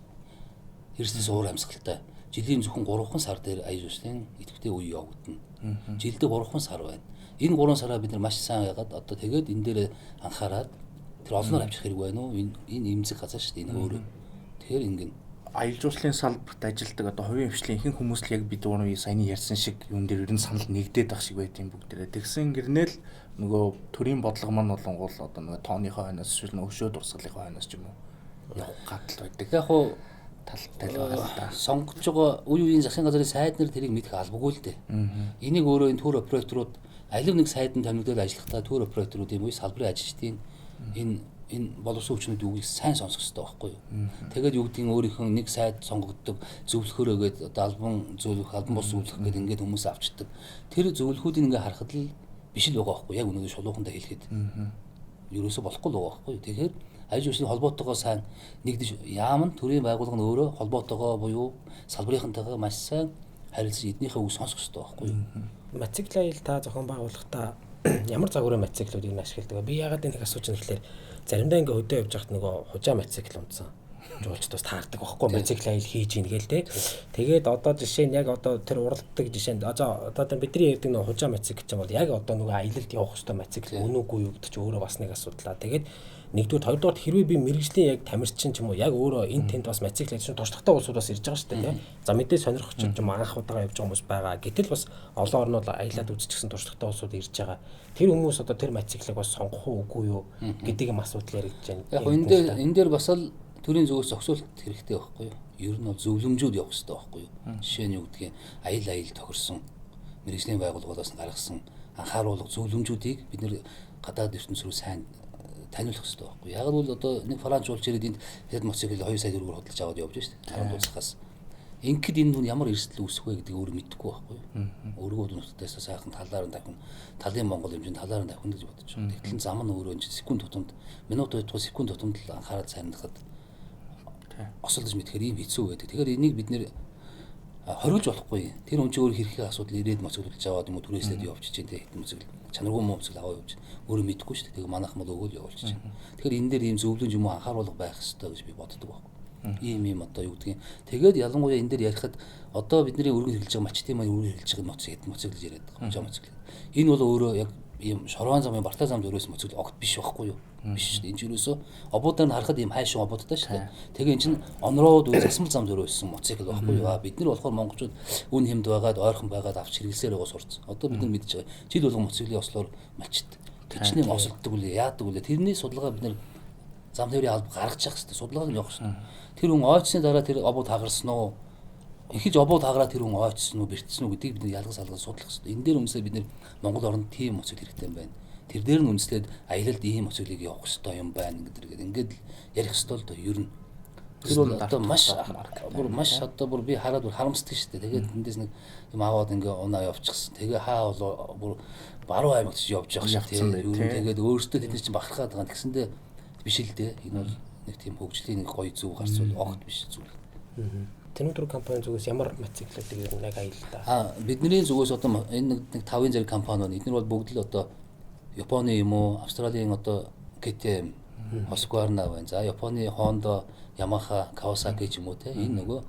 Хэрэгсээс уур амьсгалтай. Жилийн зөвхөн 3 сар дээр аяж услын идэвхтэй үе явагдана. Жилдээ 3 сар байна. Энэ 3 сараа бид нар маш сайн ягаад одоо тэгээд энэ дээр анхаарад тэр олноор авчих хэрэг байна уу? Энэ имзэг газар шүү дээ. Энэ өөрөө. Тэгэхээр ингэн аялал жуулчлалын салбарт ажилладаг одоо хувийн хвшлийн ихэнх хүмүүс л яг бид өөрөө саяны ярьсан шиг юм дээр ер нь санал нэгдээд байх шиг байт юм бүгдээрээ. Тэгсэн гэрнээл нөгөө төрийн бодлого маань болонгуул одоо нөгөө тооныхоо хойноос эсвэл нөгөө өшөө дурсгалынхоо хойноос ч юм уу явах гатал байдаг. Яг хуу талтай л байгаа л да. Сонгож байгаа үе үеийн засгийн газрын сайд нар тэрийг мэдэх албагүй л дээ. Энийг өөрөө энэ тур операторууд аль нэг сайданд томилогдоод ажиллахдаа тур операторууд юм уу салбарын ажилчдын энэ боловсон хүчнүүд үгийг сайн сонсох хэрэгтэй байхгүй юу. Тэгээд юу гэдгийг өөрийнхөө нэг сайд сонгогддог зөвлөхөөрөөгээд одоо албан бус зөвлөх гэдэг ингээд хүмүүс авчдаг. Тэр зөвлөхүүдийг ингээд харахад л биш л байгаа байхгүй яг үнэхээр шулуухандаа хэлэхэд. Ерөөсө болохгүй л байгаа байхгүй. Тэгэхээр аяж уушны холбоотойгоо сайн нэгдэж яамн төрийн байгууллага нь өөрөө холбоотойгоо буюу салбарынхантайгаа маш сайн харилцаж эднийхээ үг сонсох хэрэгтэй байхгүй юу. Мотоцикл аялал та зохион байгуулахдаа ямар загварын мотоциклуудыг ашигладаг. Би яагаад энэ асууж байгаа гэхээр заримдаа ингээ хөдөө явж байхад нөгөө хужаа мотоцикл унтсан жуулчд бас таардаг байхгүй мотоцикл аялал хийж ийн гээл те. Тэгээд одоо жишээ нь яг одоо тэр уралддаг жишээ нь одоо бидний ярьдаг нөгөө хужаа мотоцикл ч юм бол яг одоо нөгөө аялалд явах хэвээр мотоцикл өнөөгүй юу гэдэг чи өөрөө бас нэг асуудал. Тэгээд нэгдүгээр хоёрдугаар хэрвээ би мэрэгжлийн яг тамирчин ч юм уу яг өөрөө энэ тэнд бас мотоцикл хийж туршлагатай улсуудаас ирж байгаа шүү дээ тийм. За мэдээ сонирхч ч юм анх удаага явж байгаа хүмүүс байгаа. Гэтэл бас олон орнууд аялаад үзчихсэн туршлагатай улсууд ирж байгаа. Тэр хүмүүс одоо тэр мотоциклыг бас сонгох уугүй юу гэдэг юм асуудал яригдж байна. Яг энэ дээр бас л төрийн зүгээс зохицуулт хэрэгтэй байхгүй юу? Ер нь бол зөвлөмжүүд явах хэрэгтэй байхгүй юу? Жишээ нь юу гэдгийг аял тохирсон мэрэгжлийн байгууллагаас гаргасан анхааруулга зөвлөмжүүдийг бид нэр гадаад ертөнц рүү сайн таниулах хэрэгтэй байхгүй. Яг л одоо нэг франц жуулч ирээд энд хэд мотоцикл 2 сая төгрөгөөр хөдөлж аваад явж шүү дээ. Таран дуусахаас. Ингээд энэ хүн ямар эрсдэл үүсэх вэ гэдгийг өөрөө мэдэхгүй байхгүй. Өөргөө нүдтэйс сайхан талаар нь давхин талын Монгол хэмжээнд талаар нь давхин гэж бодож байна. Тэгтэл зам нь өөрөө секунд тутамд минут байтугай секунд тутамд л анхаарал сайнахад осолдож мэдхээр ийм хэцүү байдаг. Тэгэхээр энийг бид нэр хориулж болохгүй. Тэр хүн чинь өөр хэрхээ асуудал ирээд мотоциклж аваад юм уу түрээслээд явчих чинь тэг мотоцикл чанаргүй мотоцикл аваад явж өөрөө мэдэхгүй шүү дээ. Тэгээ манайх мал өгөөл явуулчих чинь. Тэгэхээр энэ дээр ийм зөвлөмж юм уу анхааруулга байх хэрэгтэй гэж би боддог байхгүй. Ийм одоо юу гэдгийг тэгээд ялангуяа энэ дээр ярихад одоо бидний өргөн хэрэглэж байгаа мачтын маань өргөн хэрэглэж байгаа мотоциклж яриад байгаа мотоцикл. Энэ бол өөрөө яг ийм шорван замын барта замд өрөөс мотоцикл огт биш байхгүй юу? Биш шүү дээ. Энэ ч юусоо обуудаар нь харахад ийм хайшин обуудтай шүү дээ. Тэгээ эн чинь онроод засмал замд өрөөссөн мотоцикл байхгүй юу? Бид нар болохоор монголчууд үн хэмд байгаад ойрхон байгаад авч хэрэглэсээр байгаа сурц. Одоо бид нар мэдж байгаа. Жил болгон мотоциклын ослоор мачт. Тэчний осолддог үлээ яадаг үлээ. Тэрний судалгаа бид нар зам тээврийн алба гаргаж явах хэрэгтэй. Судалгааг нь явах хэрэгтэй. Тэр хүн ойцсны дараа тэр обууд хагарсан уу? Ихэж обууд хагараад тэр хүн ойцсон уу, бэртсэн үү гэдгийг бид ялгаж салгаж судлах хэрэгтэй. Энэ дээр үнэсээ бид Монгол орнд тийм мотоцикл хэрэгтэй юм байна. Тэр дээр нь үндэслээд аялалд ийм мотоциклыг явах хэрэгтэй юм байна гэдэг. Ингээд ярих хэрэгтэй л доо ер нь. Тэр бол одоо маш одоо бүр би хараад бүр харамсдаг шүү дээ. Тэгээд эндээс нэг юм аваад ингээ унаа явчихсан. Тэгээ хаа бол бүр баруун аймагт явж явах шиг тийм. Ер нь тэгээд өөрөөсөө тэд чинь бахархаад байгаа. Тэгсэндээ биш л дээ. Энэ бол нэг тийм хөгжлийн нэг гоё зүг гарцвал огт биш зүйл. Тэнүү төр компани зүгээс ямар мотоциклуудыг ер нь яг аяллаа. Бидний зүгээс одоо энэ нэг 5 зэрэг компани байна. Эдгээр бол бүгд л одоо Японы юм уу, Австралийн одоо KTM, Husqvarna байна. За Японы Honda, Yamaha, Kawasaki ч юм уу те. Энэ нөгөө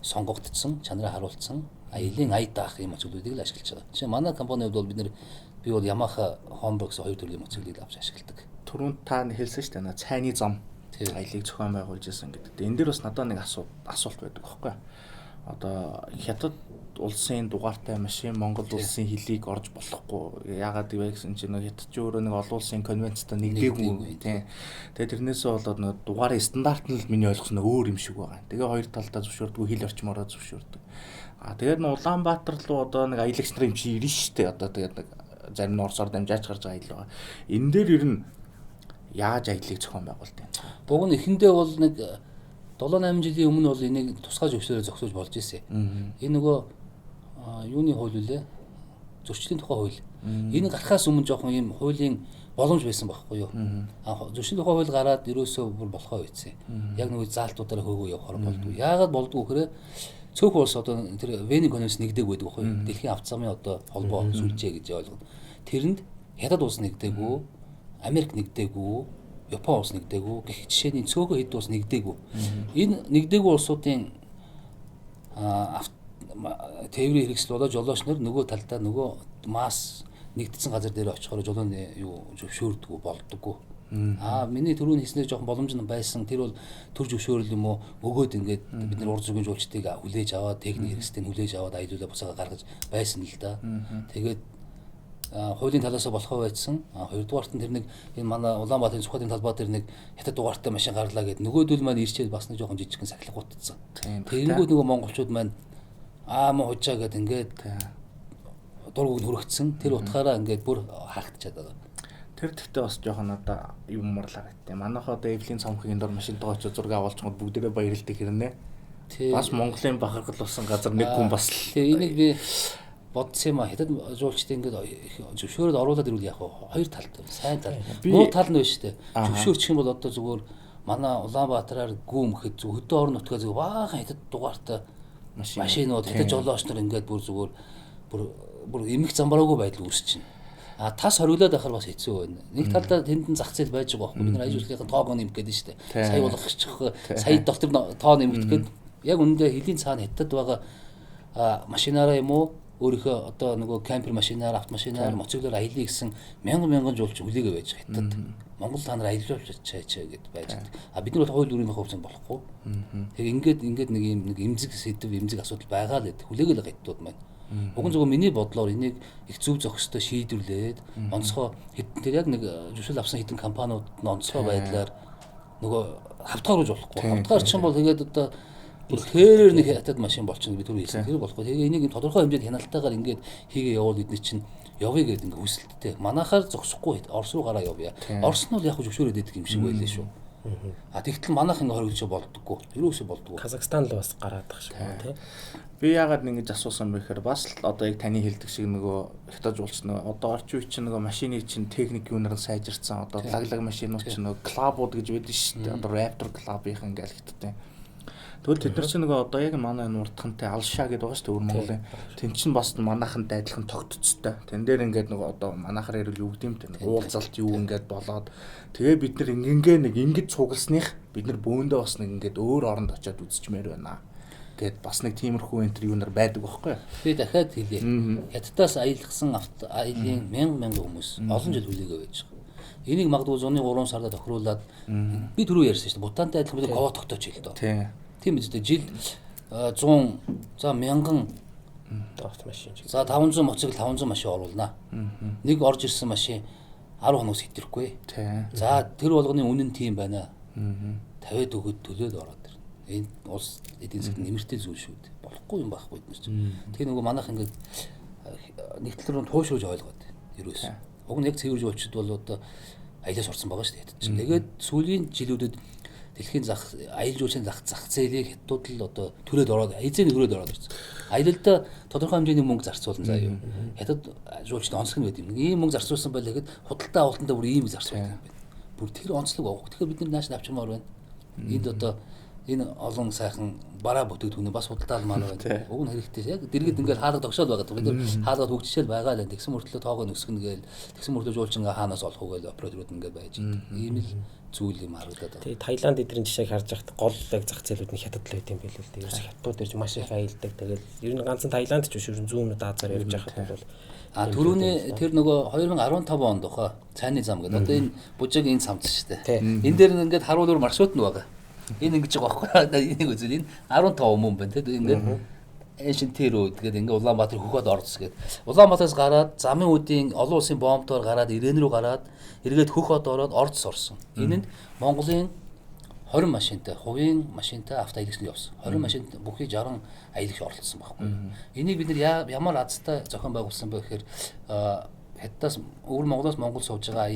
сонгогдсон, чанараа харуулсан аялын ая даах юм мотоциклуудыг л ашиглаж байгаа. Жишээ манай компанид бол би бол Yamaha, Honda гэсэн хоёр төрлийн мотоциклыг авч ашигладаг. Түрүүн та хэлсэн шүү дээ. Цайны зам аялыг зохион байгуулж ирсэн гэдэг. Энэ дээр бас надад нэг асуулт байдаг байхгүй юу? Одоо хятад улсын дугаартай машин Монгол улсын хөлийг орж болохгүй. Яагаад гэвэл гэсэн чинь хятад ч өөрөө нэг олон улсын конвенцтой нэгдээгүй тийм. Тэгээ тэрнээсээ болоод нэг дугаарын стандарт нь л миний ойлгосноо өөр юм шиг байгаа. Тэгээ хоёр талдаа зөвшөөрдөг, хил орчмороо зөвшөөрдөг. Тэгээд н Улаанбаатар руу одоо нэг аялагч нар юм чи ирнэ штэ. Одоо тэгээд нэг зарим нь Оросоор дамжаач гарч байгаа аялал байгаа. Энэ дээр ер нь яаж аяллыг зохион байгуулдаг юм? Уг нь эхэндээ бол нэг 7-8 жилийн өмнө бол энийг тусгай зөвшөөрөөр зохицуулж болж ирсэн. Энэ нөгөө юуны хууль үлээ? Зөрчлийн тухай хууль. Энэ гарахаас өмнө жоохон ийм хуулийн боломж байсан байхгүй юу? Зөрчлийн тухай хууль гараад ерөөсөө бүр болохоо үйцээ. Яг нөгөө заалтуудаараа хөөгөө явахаар болдгоо. Яагаад болдгоо гэхээр цөөх улс одоо тэр Вений конвенц нэгдэг байдаг байхгүй юу? Дэлхийн авто замын одоо холбоо сүлжээ гэж ойлгоно. Тэрэнд Хятад улс нэгдэггүй, Америк нэгдэггүй, Япон улс нэгдэггүй гэх жишээний цөөхөн хэд улс нэгдэггүй. Энэ нэгдэггүй улсуудын тээврийн хэрэгсэл болоо жолооч нар нөгөө талдаа нөгөө масс нэгдсэн газар дээр очихоор жолооны юу зөвшөөрдөггүй болдоггүй. Миний түрүүний хийснээр жоохон боломж нь байсан. Тэр бол төр зөвшөөрөл юм уу өгөөд ингээд бид нар урд зүгийн жуулчдыг хүлээж аваад техник хэрэгсэлтэй хүлээж аваад аялуулаа буцаага гаргаж байсан л да. Тэгээд хуулийн талаас болохоо байсан. Хоёрдугаарт нь тэр нэг энэ манай Улаанбаатарын Сүхбаатарын талбай дээр нэг хятад дугаартай машин гарлаа гэд нөгөөдөл маань ирчээд бас нэг жоохон жижигхэн сахилга гутцсан. Тэгэнгүүт нөгөө монголчууд маань муу хужаа гэд ингээд дургуг нь хүрэгдсэн. Тэр утгаараа ингээд бүр хаагдчихад байгаа. Тэр тэгтээ бас жоохон одоо юм марлаа гэдэг. Манайхаа одоо Эвлийн цомхгийн дор машинтайгаа очиж зураг авалчмод бүгдээрээ баярлдаг хэрнээ. Бас Монголын бахархал болсон газар нэг хүн бас энийг би бодсон юм хятад жуулчдын ингээд зөвшөөрөд оруулаад ирвэл яг хоёр талтай сайн тал. Муу тал нь байна шүү дээ. Зөвшөөрчих юм бол одоо зүгээр манай Улаанбаатараар гүмхэд зөв хөдөө орон нутгаа зөв баахан хятад дугаартай машинууд хятад жолооч нар ингээд бүр зүгээр бүр эмх замбараагүй байдал үүсчихнэ. Тас хориглоод байхаар бас хэцүү байна. Нэг талдаа тэнд нь зах зээл байж байгаа байхгүй. Бид нар аяжуулгын тоог нэмэх гэдэг нь шүү дээ. Сая болгочих сая дотор тоо нэмэх гэдэг. Яг үнэндээ хэлийн цаана хятад байгаа машинаараа юм уу өөрийнхөө одоо нөгөө кампер машинаар, автомашинаар, моциклоор аялье гэсэн мянган жуулч хүлээгээ байж хятад. Монгол та нар аялуулж чаачаа гэд байж байгаа. Бид нар бол хууль дүрмийн хувьд болохгүй. Тэгээ ингээд нэг эмзэг сэдв, эмзэг асуудал байгаа л гэдэг. Хүлээгээл хятадууд маань. Уг нь зөвхөн миний бодлоор энийг их зөв зохистой шийдвэрлээд онцгой хэдэн тэр яг нэг зөвшөөрөл авсан хэдэн компаниуд нь онцгой байдлаар нөгөө хавтгааруулж болохгүй. Хавтгаар чинь бол тэгээд одоо тэрээр нэг хятад машин болчихно би түр хэлсэн. Тэр болохгүй. Тэгээ энийг тодорхой хэмжээнд хяналтайгаар ингээд хийгээ явуул бидний чинь явъя гэдэг ингээд хүсэлттэй. Манайхаар зогсохгүй Орос руу гараа явъя. Орос нь бол яг зөвшөөрөөд идэг юм шиг байлээ шүү. Тэгтэл манайх ингээд хоригдож болдоггүй. Ерөөсөө болдоггүй. Казахстан л бас гараад байгаа шүү тий. Би яагаад ингэж асуусан бэ гэхээр бас л одоо яг таны хэлдэг шиг нөгөө хятад жуулч нөгөө одоо орчин үеийн чинь нөгөө машины чинь техник юунаар сайжирсан одоо лаглаг машинууд чинь нөгөө клабууд гэж байдаг шүү дээ. Одоо Raptor клабийнх ингээл хятадтай. Тэгвэл тэд нар чинь нөгөө одоо яг манай энэ урдхантай Алшаа гэдэг байгаа шүү дээ өвөр Монголын. Тэн чинь бас манайхантай адилхан тогтцтой. Тэн дээр ингээд нөгөө одоо манайхаар ярил юу гэдэг юм те уулзалт юу ингээд болоод тэгээ бид нар нэг ингэж цугласных бид нар бөөндөө бас нэг ингээд өөр оронд очиод үзчихмээр байна гэд бас нэг тиймэрхүү интервьюнаар байдаг байхгүй. Би дахиад хэлье. Хятадаас аялгсан аялын мянган хүмүүс олон жил хүлээгээ байж байгаа. Энийг магадгүй зуны 3 сарда тохируулаад би түрүү ярьсан шүү дээ. Бутантай адилхан бид говоо тогтооч хэл доо. Тийм биз дээ. Жил 100 за мянган автомашин. За 500 моцикл 500 машин оруулнаа. Нэг орж ирсэн машин 10 хоногс хэвтрэхгүй. За тэр болгоны үнэн тийм байна. 50-д өгöd төлөөд ороод ирнэ. Энэ улс эдийн засгийн нэмэртэй зүйл шүү дээ. Болохгүй юм байхгүй бид нар чинь. Тэгээ нөгөө манайх ингээд нэг талаар нь туушууж ойлгоод ерөөс. Уг нь яг цэвэр жуулчд бол одоо аялаас орсон байгаа шүү дээ. Тэгээд сүүлийн жилүүдэд дэлхийн аялал жуулчлалын зах зээлийг хятадууд л одоо төрөөд ороод эзэн төрөөд ороод ирсэн. Аялалдаа тодорхой хэмжээний мөнгө зарцуулна заа юу. Хятад жуулчид онцлог нь байд юм. Ийм мөнгө зарцуулсан байлаа гэхэд худалдаа авалтандаа бүр ийм зарцуулдаг юм байна. Бүр тэр онцлог авах. Тэгэхээр бид нар нааш авчмаар байна. Энд одоо энэ олон сайхан бараа бүтээгдэхүүн бас худалдаалмаар байна. Уг нь хэрэгтэй. Яг дэргэд ингээд хаалга тогшоол байгаа. Бид нар хаалга хөгжчихэл байгаа л. Тэгсэн мөртлөө тоогоо нөсгөн гээл. Тэгсэн мөртлөө жуулчин хаанаас олох уу гээл операторууд ингээд байж байна. Ийм л зүйл юм харагдаад байна. Тэгээ Таиланд эдгэрийн жишээг харж байхад гол зах зээлүүд нь хятад л байт юм билээ л дээ. Ерөөс хятадууд дээр маш их аялдаг. Тэгээд ер нь ганцхан Таиланд ч биш ер нь зүүн Азаар явж байхад бол түрүүний тэр нөгөө 2015 онд ухаа цайны зам гэдэг. Одоо энэ Бужагийн энэ цамц шүү дээ. Энэ дээр ингээд харуулуур маршрут нь байгаа. Энэ ингэж байгаа байхгүй. Энийг үзвэл энэ 15 өмнө байна. Тэгээд ингээд Эншинтэр рүү тэгээд ингээ Улаанбаатар хөхөд орц гээд Улаанбаатараас гараад замын үдийн олон улсын бомбтоор гараад Ирээн рүү гараад эргээд хөхөд ороод орц орсон. Энэ нь Монголын 20 машинтай, хувийн машинтай автоаялагч нь явсан. 20 машинд бүхий 60 аялагч оролцсон байхгүй. Энийг бид нар ямар азтай зохион байгуулсан бэ гэхээр хятадаас өвөр Монголоос Монгол сууж байгаа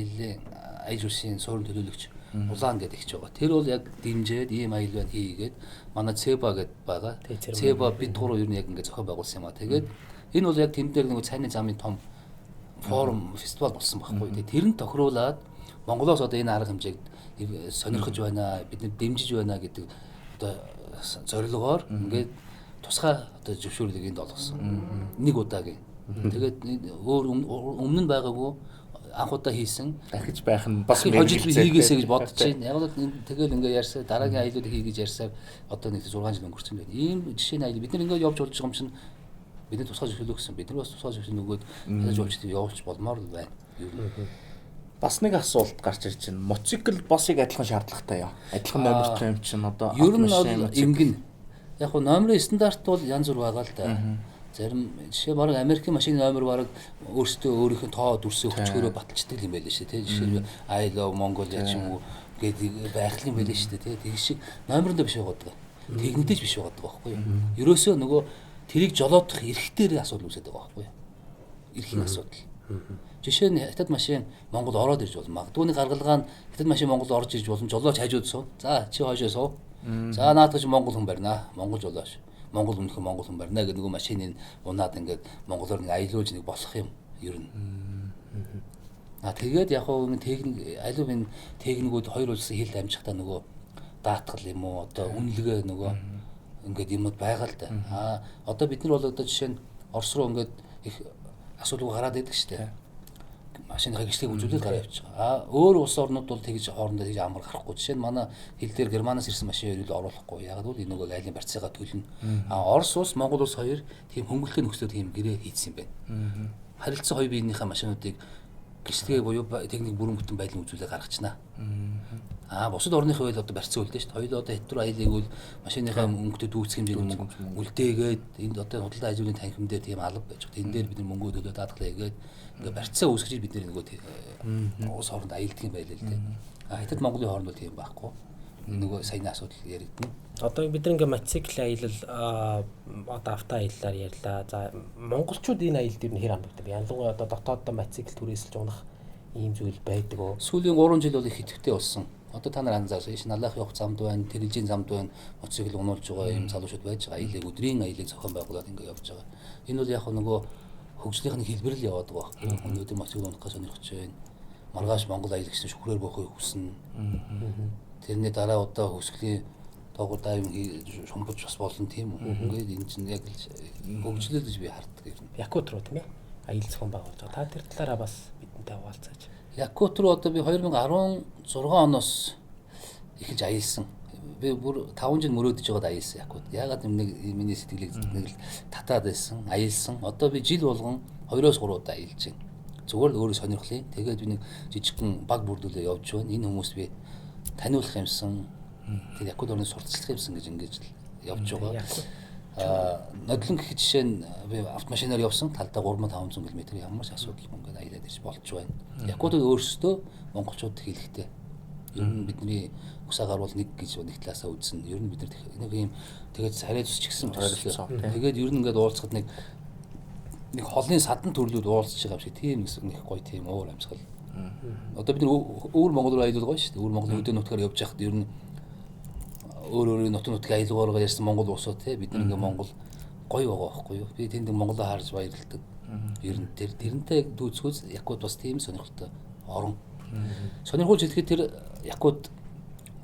аяж улсын суурин төлөөлөгч Улаан гэдэг ихч байгаа. Тэр бол яг дэмжээд ийм аял байна хийгээд манай Цеба гэдэг байгаа. Цеба бид гурав ер нь яг ингэ зохион байгуулсан юм аа. Тэгээд энэ бол яг тэн дээр нэг цайны замын том форум фестивал болсон байхгүй. Тэр нь тохируулаад Монголоос одоо энэ арга хэмжээг сонирхож байна, бид нар дэмжиж байна гэдэг одоо зорилгоор ингээд тусгай одоо зөвшөөрлөг энд олгосон. Нэг удаагийн. Тэгээд өөр өмнө нь байгаагүй анх удаа хийсэн дахиж байх нь бас хожил хийгээсэй гэж бодож байна. Яг л тэгэл ингээ ярьсаа дараагийн аяллуудыг хий гэж ярьсаа одоо нэг 6 жил өнгөрсөн байна. Ийм жишээний аялал бид нар ингээ явж болж байгаа юм чинь бид нар тусгай зөвшөөрлөө гэсэн. Бид нар бас тусгай зөвшөөрөл нөгөөд хязгаарч уулздаг явуулж болмоор л байна. Бас нэг асуулт гарч ирж байна. Мотоцикл босыг адилхан шаардлагатай юу? Адилхан номертой юм чинь одоо ер нь бол ингэн. Яг нь номерын стандарт бол янз бүр байгаа л да. Зарим жишээ баг Америкийн машины номер баг өөрсдөө өөрийнх нь тоо дүрсээ өчгөрөө баталцдаг юм байл шүү дээ. Жишээ нь I love Mongolia ч юм уу гэдэг байх юм байл шүү дээ. Тэг шиг номерондоо биш байгаад байгаа. Техникдэж биш байгаад байгаа байхгүй юу? Ерөөсөө нөгөө тэрийг жолоодох эрхтээр асуудал үүсээд байгаа байхгүй юу? Эрхийн асуудал. Жишээ нь хятад машин Монгол ороод ирж болно. Магадгүй гаргалгаа нь хятад машин Монгол орж ирж болно. Жолооч хажууд суу. За чи хойшоо суу. За наадах чи Монгол хүн барина. Монгол жолооч. Монгол өмнөх Монгол хүн барина гэдэг нөгөө машиныг унаад ингээд монголоор нэг аялуулж нэг болох юм ер нь. Тэгээд яг хөө техник аливын техникүүд хоёр улсын хил амжихтаа нөгөө даатгал юм уу одоо үнэлгээ нөгөө ингээд юмуд байгаа л да. Одоо бид нар бол одоо жишээ нь Орос руу ингээд их асуудал гараад идэг штэ. Машиныхаа гişлийг үзүүлээд гараа явж байгаа. Өөр улс орнууд бол тэгж хоорондоо тэгж амар гарахгүй. Жишээ нь манай хил дээр Германаас ирсэн машин хоёрыг оруулахгүй. Яг л энэ нөгөө айлын барьцаагаа төлнө. Орос улс, Монгол улс хоёр тийм хөнгөлөлтөй нөхцөлөд тийм гэрээ хийсэн юм байна. Харилцан хоёр биенийхээ машинуудыг гişлэгээ буюу техник бүрэн бүтэн байдлын үзүүлэлт гаргачнаа. Бусад орныхын үед одоо барьцаа үлдээ шүү дээ. Хоёул одоо хятад аялыг бол машиныхаа өнгөтэй дүүцэх хэмжээний мөнгө үлдээгээд энд одоо худалдаа ажлын танхим дээр тийм алба байж байгаа. Энэ дээр бид нар мөнгө төлөө даатгалаа хийгээд ингээ барьцаа үүсгэж бид нар нөгөө уус хооронд аялдаг юм байлаа л дээ. Хятад Монголын хооронд бол тийм байхгүй. Нөгөө саяны асуудал яригдана. Одоо бид нар ингээ мотоцикл аялал одоо авто аяллаар ярьлаа. За монголчууд энэ аялал дээр нь хэр ханддаг. Ялангуяа одоо дотооддоо мотоцикл түрээсэлж унах ийм зүйл байдаг уу? Сүүлийн 3 жил бол их идэвхтэй болсон. Одоо та нар анзаарсан ш налах явах замд байна, тэржийн замд байна, мотоцикл унуулж байгаа юм залуучууд байж байгаа. Аялал өдрийн аялыг зохион байгуулад ингээ явж байгаа. Энэ бол яг нөгөө хөгжлийнх нь хэлбэр л яваад байгаа байхгүй. Өнөөдөр мотоцикл унах гэж сонирхож байна. Маргааш Монгол аялагчдын шүхрээр боохыг хүснэ. Тэрний дараа одоо хөсгөлийн доогуур дайм шумбаж бас болно тийм үү. Ингээд энэ чинь яг л хөгжлөл гэж би харддаг юм. Якут руу тийм ээ. Аялал зохион байгуулж байгаа. Та тэр талаараа бас бидэнтэй хуваалцаач. Якут руу одоо би 2016 оноос эхэлж аялсан. Би бүр 5 жил мөрөөдөж байгаад аялсан Якут. Ягаад нэг миний сэтгэлийг нэг л татаад байсан, аялсан. Одоо би жил болгон 2-3 удаа аялж байна. Зүгээр л өөрөө сонирхлын. Тэгээд би нэг жижигхэн баг бүрдүүлээ явж байна. Энэ хүмүүст би таниулах юмсан. Тэгээд Якут орны сурталчлах юмсан гэж ингэж явж байгаа. Нодлон гэх жишээ нь би автомашинаар явсан талдаа 3500 км ямар ч асуудалгүй ингээд аялаад ирж болж байна. Якутууд өөрсдөө монголчууд хэлэхтэй. Ер нь бидний ус агаар бол нэг гэж нэг талаасаа үзсэн. Ер нь бид нэг юм тэгээд царай зүсч гисэн төсөлөө. Тэгээд ер нь ингээд уулзахад нэг холын садан төрлүүд уулзж байгаа юм шиг тийм нэг гоё тийм уур амьсгал. Одоо бид өөр Монгол руу аялал гоё шүү дээ. Өөр Монголын өдөө нутгаар явж байхад ер нь өөр нутгийн аялалгаараа ярьсан Монгол улсууд те бид нэг Монгол гоё байгаа байхгүй юу? Би тэнд Монголоо харж баярлалдаг. Ер нь тэрнтэй дүүцгүүц Якут бас тийм сонирхолтой орон. Сонирхолж хэлэхэд тэр Якут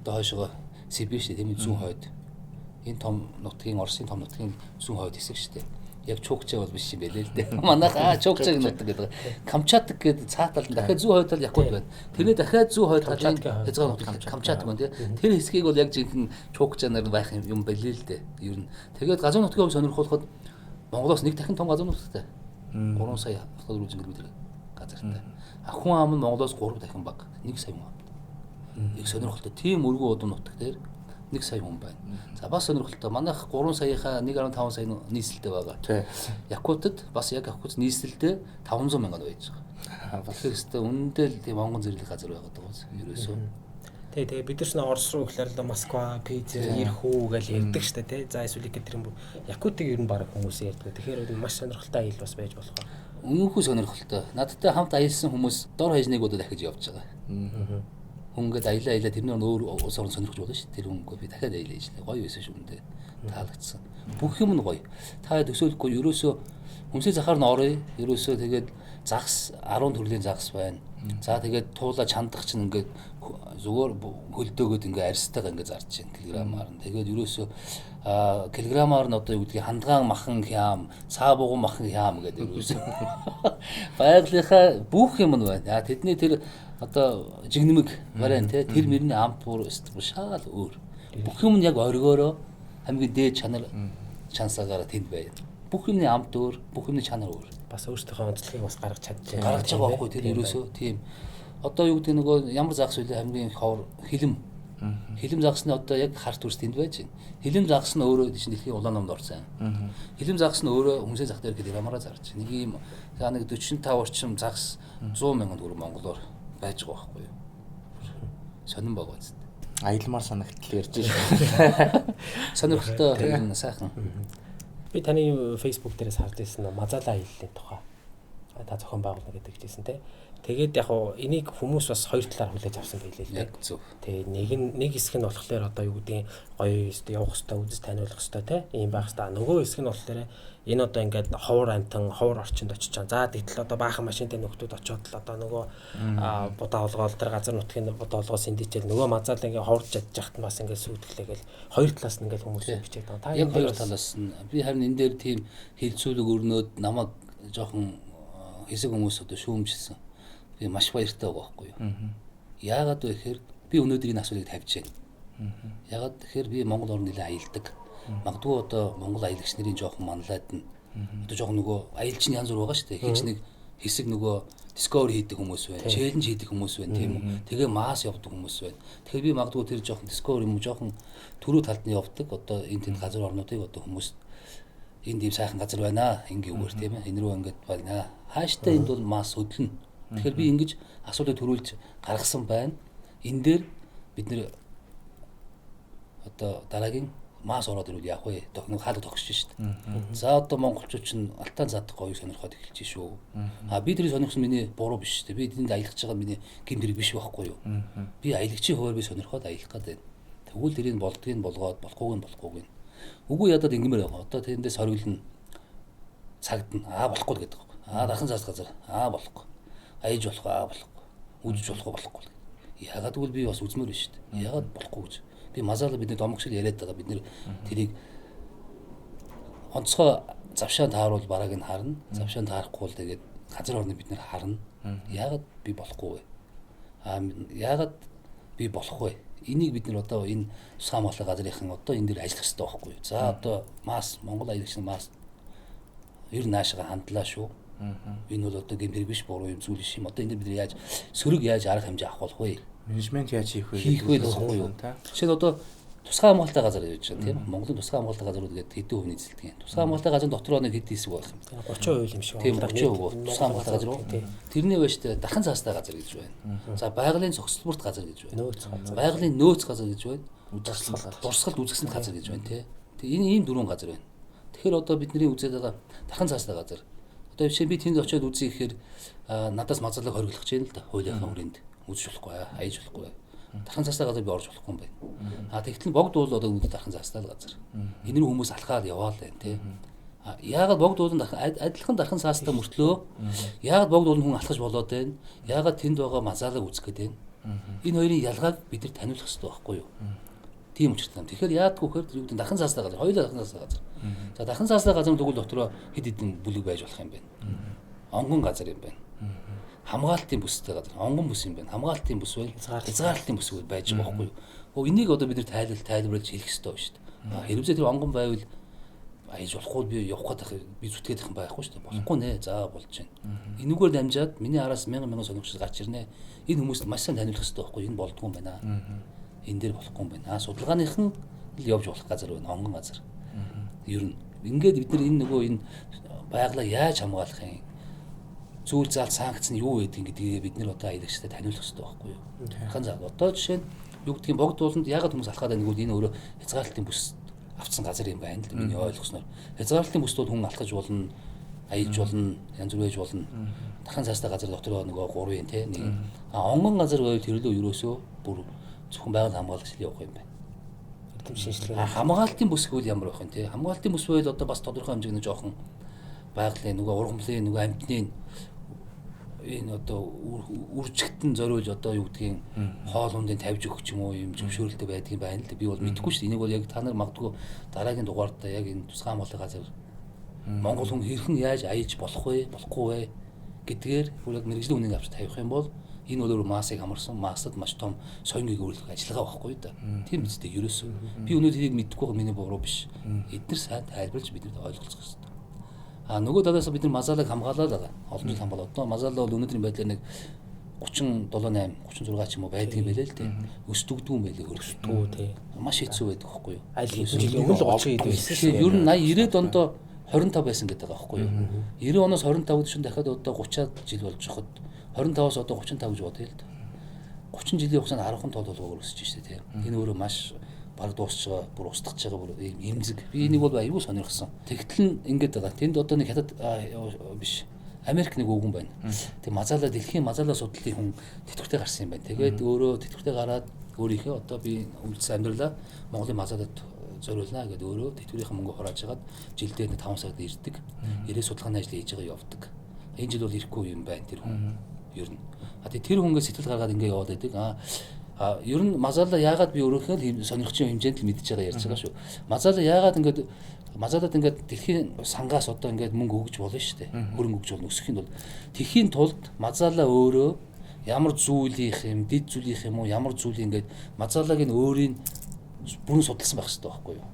одоо хойшоо Сибирь шүү дээ тийм зүүн хойд. Энэ том нутгийн Оросын том нутгийн зүүн хойд хэсэг шүү дээ. Яг Чукча бол биш юм байлээ л дээ. Манайхаа Чукчаг нутаг гэдэг. Камчатк гэдэг цаатал нь дахиад зүүн хойд бол Якут байна. Тэрний дахиад зүүн хойд хажууд хязгаар нутаг Камчатк байна тийм. Тэр хэсгийг бол яг жинхэнэ Чукчанаар байх юм байлээ л дээ. Ер нь. Тэгээд газар нутгийн сонирхолоход Монголоос нэг дахин том газар нутагтай. 3 сая км газартай. Хүн ам нь Монголоос 3 дахин бага. 1 сая хүн. Их сонирхолтой. Тийм өргөн удам нутаг дээр 1 сая хүн байна. За бас сонирхолтой. Манайх 3 саяхаа 1.5 сая нийслэлтэй байгаа. Якутад бас яг Якут нийслэлдээ 500 мянган байж байгаа. Бас ихтэй үнэндээ л тийм онгон зэрлэг газар байгаа даа. Ерөөсөө. Тэгээ бид нар ч Орос руу гэхлээр л Москва, Питер, Ирхүү гэж ярьдаг штэ тий. За эсвэл Екатеринбург. Якутыг ер нь баг хүмүүс ярьдаг. Тэгэхээр маш сонирхолтой аялал бас байж болох ба. Үнэхээр сонирхолтой. Надтай хамт аялсан хүмүүс дор хаяжныг удаа дахиж явж байгаа. Хөнгөд аялаа тэрний өөр улс орн сонирхож болно шүү. Тэр хөнгөө би дахиад аялаа ижлээ. Гоё байсан шүү үндэ. Таалагдсан. Бүх юм нь гоё. Та төсөөлөхгүй ерөөсөө хүмсээ захаар нь орё. Ерөөсөө тэгээд загас 10 төрлийн загас байна. За тэгээд туула чандах чинь ингээд зүгээр хөлдөөгөөд ингээд арьстайгаа ингээд зарж чинь килограммаар нь. Тэгээд ерөөсөө килограммаар нь одоо юу гэдгийг хандгаан махан хям, цаа буган махан хям гэдэг ерөөсөө байгалийнхаа бүх юм нь байна. Тэдний тэр одоо жигнэмэг вариант те тэр мөрний ампур шаал өөр. Бүх юм нь яг оргиороо хамгийн дээд чанар чансаагаараа тэнд байна. Бүх юмны амт өөр, бүх юмны чанар өөр. Бас өөрсдийнхөө онцлогийг бас гаргаж чадчих. Гаргаж байгаа байхгүй тэр ерөөсөө тийм. Одоо юу гэдэг нөгөө ямар загас вэ хамгийн ховор хилэм. Хилэм загас нь одоо яг харт үрс тэнд байж байна. Хилэм загас нь өөрөө чинь дэлхийн улаан номд орсон. Хилэм загас нь өөрөө хүмсээ зах дээр гэдэг ямаараа зарж. Нэг юм за нэг 45 орчим загас 100 мянган төгрөг Монголоор байж байгаа байхгүй юу. Сонирн байгаа зү. Аялмаар санагтал ярьж байна. Сонирхолтой юм сайхан. Би таны Facebook дээрээс харж ирсэн Мазала аяллаа тухай. Та зохион байгуулна гэдэг чийсэн те. Тэгээд яг хуу энийг хүмүүс бас хоёр талаар хүлээж авсан байлээ л яг зөв. Тэгээ нэг хэсэг нь болохоор одоо юу гэдэг гоё явах хэвээр үзэж таниулах хэвээр те. Ийм байх хэвээр. Нөгөө хэсэг нь болохоор энэ одоо ингээд ховор амтан, ховор орчинд очиж чам. За тэгтэл одоо баахан машинтай нөхдүүд очиод л одоо нөгөө будаа олгоол тэр газар нутгийн будаа олгоо сэндичэл нөгөө Мазал ингээд ховорж чадж яхад бас ингээд сүйдгэлээгээл хоёр талаас нь ингээд хүмүүс бичээд байгаа. Яг хоёр талаас нь би харин энэ дээр тийм хилцүүлэг өрнөөд намайг жоохон хэсэг хүмүүс одоо шүүмжилсэн. Би маш баяртай байгаа байхгүй юу. Яагаад вэ гэхээр би өнөөдөр энэ асуултыг тавьж байна. Яагаад тэгэхээр би Монгол орнд нэлээд аялдаг. Магадгүй одоо Монгол аялагч нарын жоохон манлайд нь одоо жоохон нөгөө аялч нь янз бүр байгаа шүү дээ. Хинч нэг хэсэг нөгөө discover хийдэг хүмүүс байна. Challenge хийдэг хүмүүс байна тийм үү. Тэгээ масс явдаг хүмүүс байна. Тэгэхээр би магадгүй тэр жоохон discover юм жоохон түрүү талд нь явдаг. Одоо энэ тэнд газар орнуудыг одоо хүмүүс энд ийм сайхан газар байна. Ингээ үгээр тийм ээ. Энэ рүү ингээд байна. Хааштай энд бол масс хөдлөнө. Тэгэхээр би ингэж асуултыг төрүүлж гаргасан байна. Энэ дээр бид нэр одоо дараагийн масс ороод ирвэл яах вэ? Тохног хаалга тогсож шít. За одоо монголчууд чинь алтан задах гоёг сонирхоод эхэлж шүү. Би тэрийг сонирхсон миний буруу биш шүү. Би тэнд аялах байгаа миний гэмтрэг биш байхгүй юу? Би аялагчийн хуваар би сонирхоод аялах гэдэг. Тэгвэл тэрийг болдгийг болгоод болохгүйг нь. Үгүй ядаад ингэмээр байгаа. Одоо тэндээс хориглоно. Цагдна. Болохгүй гэдэг. Дархан цаас газар. Болохгүй. Аяж болох болохгүй. Үжиж болохгүй. Ягаад гэвэл би бас үзмээр биш шүү дээ. Ягаад болохгүй гэж. Би Мазала бидний домогшил яриад байгаа. Бид нэр тэрийг онцгой завшаан тааруул бараг нь харна. Завшаан таарахгүй л тэгээд газар орны бид нэр харна. Ягаад би болохгүй вэ? Ягаад би болох вэ? Энийг бид нэр одоо энэ тусгай хамгаалалтын газрынхан одоо энэ дээр ажиллах хэрэгтэй байхгүй юу? За одоо масс Монгол аялагч масс ер нь наашгаа хандлаа шүү. Энэ бол одоо гэмтэр биш буруу юм зүйл биш юм. Одоо энэ бид яаж сөрөг яаж арга хэмжээ авах болох вэ? Менежмент яаж хийх вэ? Хийх вэ болохгүй юу? Жишээ нь одоо тусгай хамгаалалтын газар гэж байна тийм. Монголын тусгай хамгаалалтын газрууд гэдэг хэдэн хувь нийцэлдэг юм. Тусгай хамгаалалтын газрын дотроо нэг хэд хэсэг байх юм. 30% юм шиг байна. Тийм 30% тусгай хамгаалалтын газар уу? Тэрний байж тээ дархан цаастай газар гэж байна. За байгалийн цогцлборт газар гэж байна. Байгалийн нөөц газар гэж байна. Дурсгалд үзэсгэлэнт газар гэж байна тий. Тэгээ энэ ийм дөрвөн газар байна. Тэгэхээр одоо бидний үзээд байгаа дархан цаастай газар. Одоо жишээ би тэнд очиод үзье гэхээр надаас Мазалыг хориглох гэж байна л да. Хуулийнхаа хүрээнд үзэж болохгүй, аяж болохгүй. Дархан цаастай газар би орж болохгүй юм байна. Тэгтэл богд бол одоо үүд дархан цаастай газар. Энэ рүү хүмүүс алхаад яваал байна тий. Яагаад богд уулын адилхан дархан цаастай мөртлөө яагаад богд уулын хүн алхаж болоод байна? Яагаад тэнд байгаа Мазалыг үзэх гээд байна? Энэ хоёрын ялгааг бид нар таниулах хэрэгтэй байхгүй юу? Тийм учиртай юм. Тэгэхээр яадгүй хэр юу гэдэг дархан цаастай газар, хоёулаа дархан цаастай газар. За дархан цаастай газрын тэгвэл дотроо хэд хэдэн бүлэг байж болох юм байна. Онгон газар юм байна. Хамгаалтын бүстэй газар, онгон бүс юм байна. Хамгаалтын бүс байл, хязгаарлалтын бүс байж байгаа байхгүй юу? Энийг одоо бид нар тайлбарлаж хэлэх хэрэгтэй байна шүү дээ. Хэрвээ тэр онгон байвал аяж болохгүй би явах гэдэг би зүтгээд их байхгүй шүү дээ. Болохгүй нэ. За болж байна. Энүүгээр дамжаад миний араас мянган сонирхогч гарч ирнэ. Энэ хүмүүст маш сайн таниулах хэрэгтэй байхгүй юу? Энэ болдгоо юм байна. энэ дээр болохгүй юм байна. Судалгааныхан л явж болох газар байна, онгон газар. Ер нь ингээд бид нар энэ нөгөө энэ байгалаа яаж хамгаалах юм? Зүйл заал санкц нь юу гэдэг гэдгийг бид нар одоо аялагчтай таниулах хэрэгтэй байхгүй юу? Хан заа одоо жишээ нь юу гэдгийг богд ууланд ягаад хүмүүс алхаад байна гэвэл энэ өөрөө хязгаарлалтын бүс авцсан газар юм байна л да миний ойлгосноор. Хязгаарлалтын бүст бол хүн алхаж болно, аялж болно, янз бүр байж болно. Дахин цаастай газар дотор нөгөө 3 юм те нэг. Онгон газар байвал тэрлөө ерөөсөө бүр зөвхөн байгаль хамгаалагч л явах юм байна. Тэм шинжилгээ. Хамгаалтын бүс гэвэл ямар байх вэ те? Хамгаалтын бүс байвал одоо бас тодорхой хэмжээний жоохон байгалийн нөгөө ургамлын нөгөө амьтны энэ одоо үржигтэн зориулж одоо юу гэдгийг хоол ундын тавьж өгөх юм уу юм зөвшөөрөлтэй байдгийг байна л да. Би бол мэдэхгүй шүү дээ. Энийг бол яг та нар магадгүй дараагийн дугаард яг энэ тусгай хамгааллын газар Монгол хүн хэрхэн яаж аялж болох вэ, болохгүй вэ гэдгээр бүр яг мэрэгжлийн үнийн авч тавих юм бол энэ бол маасыг хамарсан, маасад маш том соён гүйцэтгэх ажиллагаа байхгүй да. Тийм биз дээ ерөөсөө. Би өнөөдөр энийг мэдэхгүй байгаа миний буруу биш. Эдгээр сайн тайлбарлаж бидэнд ойлгуулах хэрэгтэй. Нөгөө талаас бид нар Мазалаг хамгаалаад байгаа. Олон жил хамгаалаад. Одоо Мазала бол өнөөдрийн байдлаар нэг 37, 8, 36 ч юм уу байдаг юм байлээ л дээ. Өсдөгдөө юм байлээ хөрсдөө тий. Маш хэцүү байдаг байхгүй юу? Аль хэдэн жилийн өмнө 30 хэд байсан. Ер нь 80 90-д онд 25 байсан гэдэг байгаа байхгүй юу? 90 оноос 25-д шин дахиад одоо 30-аад жил болж хахад 25-аас одоо 35 гэж бодъё л да. 30 жилийн хугацаанд 10 тоо толгоор өсөж штэ тий. Энэ өөрөө маш баг дуусч байгаа, бүр устгаж байгаа бүр эмзэг. Би энийг бол аюул сонирхсан. Тэгтэл нь ингээд байгаа. Тэнд одоо нэг хятад биш. Америк нэг өвгөн байна. Тэг Мазала дэлхийн Мазала судлалын хүн тэтгэвртэй гарсан юм байна. Тэгээд өөрөө тэтгэвртэй гараад өөрийнхөө одоо би үлдсэн амьдралаа Монголын Мазалад зориулнаа гэдэг өөрөө тэтгэврийн мөнгө хурааж хагаад жилдээ 5 сард ирдэг. Ирээ судалгааны ажил хийж байгаа явдаг. Энэ жил бол ирэхгүй юм байна тэр хүн. Ер нь. Тэр хүнгээ сэтгэл гаргаад ингээ яваад байдаг. Ер нь Мазала яагаад би өөрөөхөө л сонирхчийн хэмжээнд л мэдж байгаа ярьж байгаа шүү. Мазала яагаад ингээд Мазалад ингээд дэлхийн сангаас одоо ингээд мөнгө өгж болно шүү дээ. Хөрөнгө өгж болно өсөхийн тулд. Тэхийн тулд Мазала өөрөө ямар зүйлийнх юм, дэд зүйлийнх юм уу, ямар зүйл ингээд Мазалагийн өөрийн бүрэн судалсан байх хэрэгтэй байхгүй юу?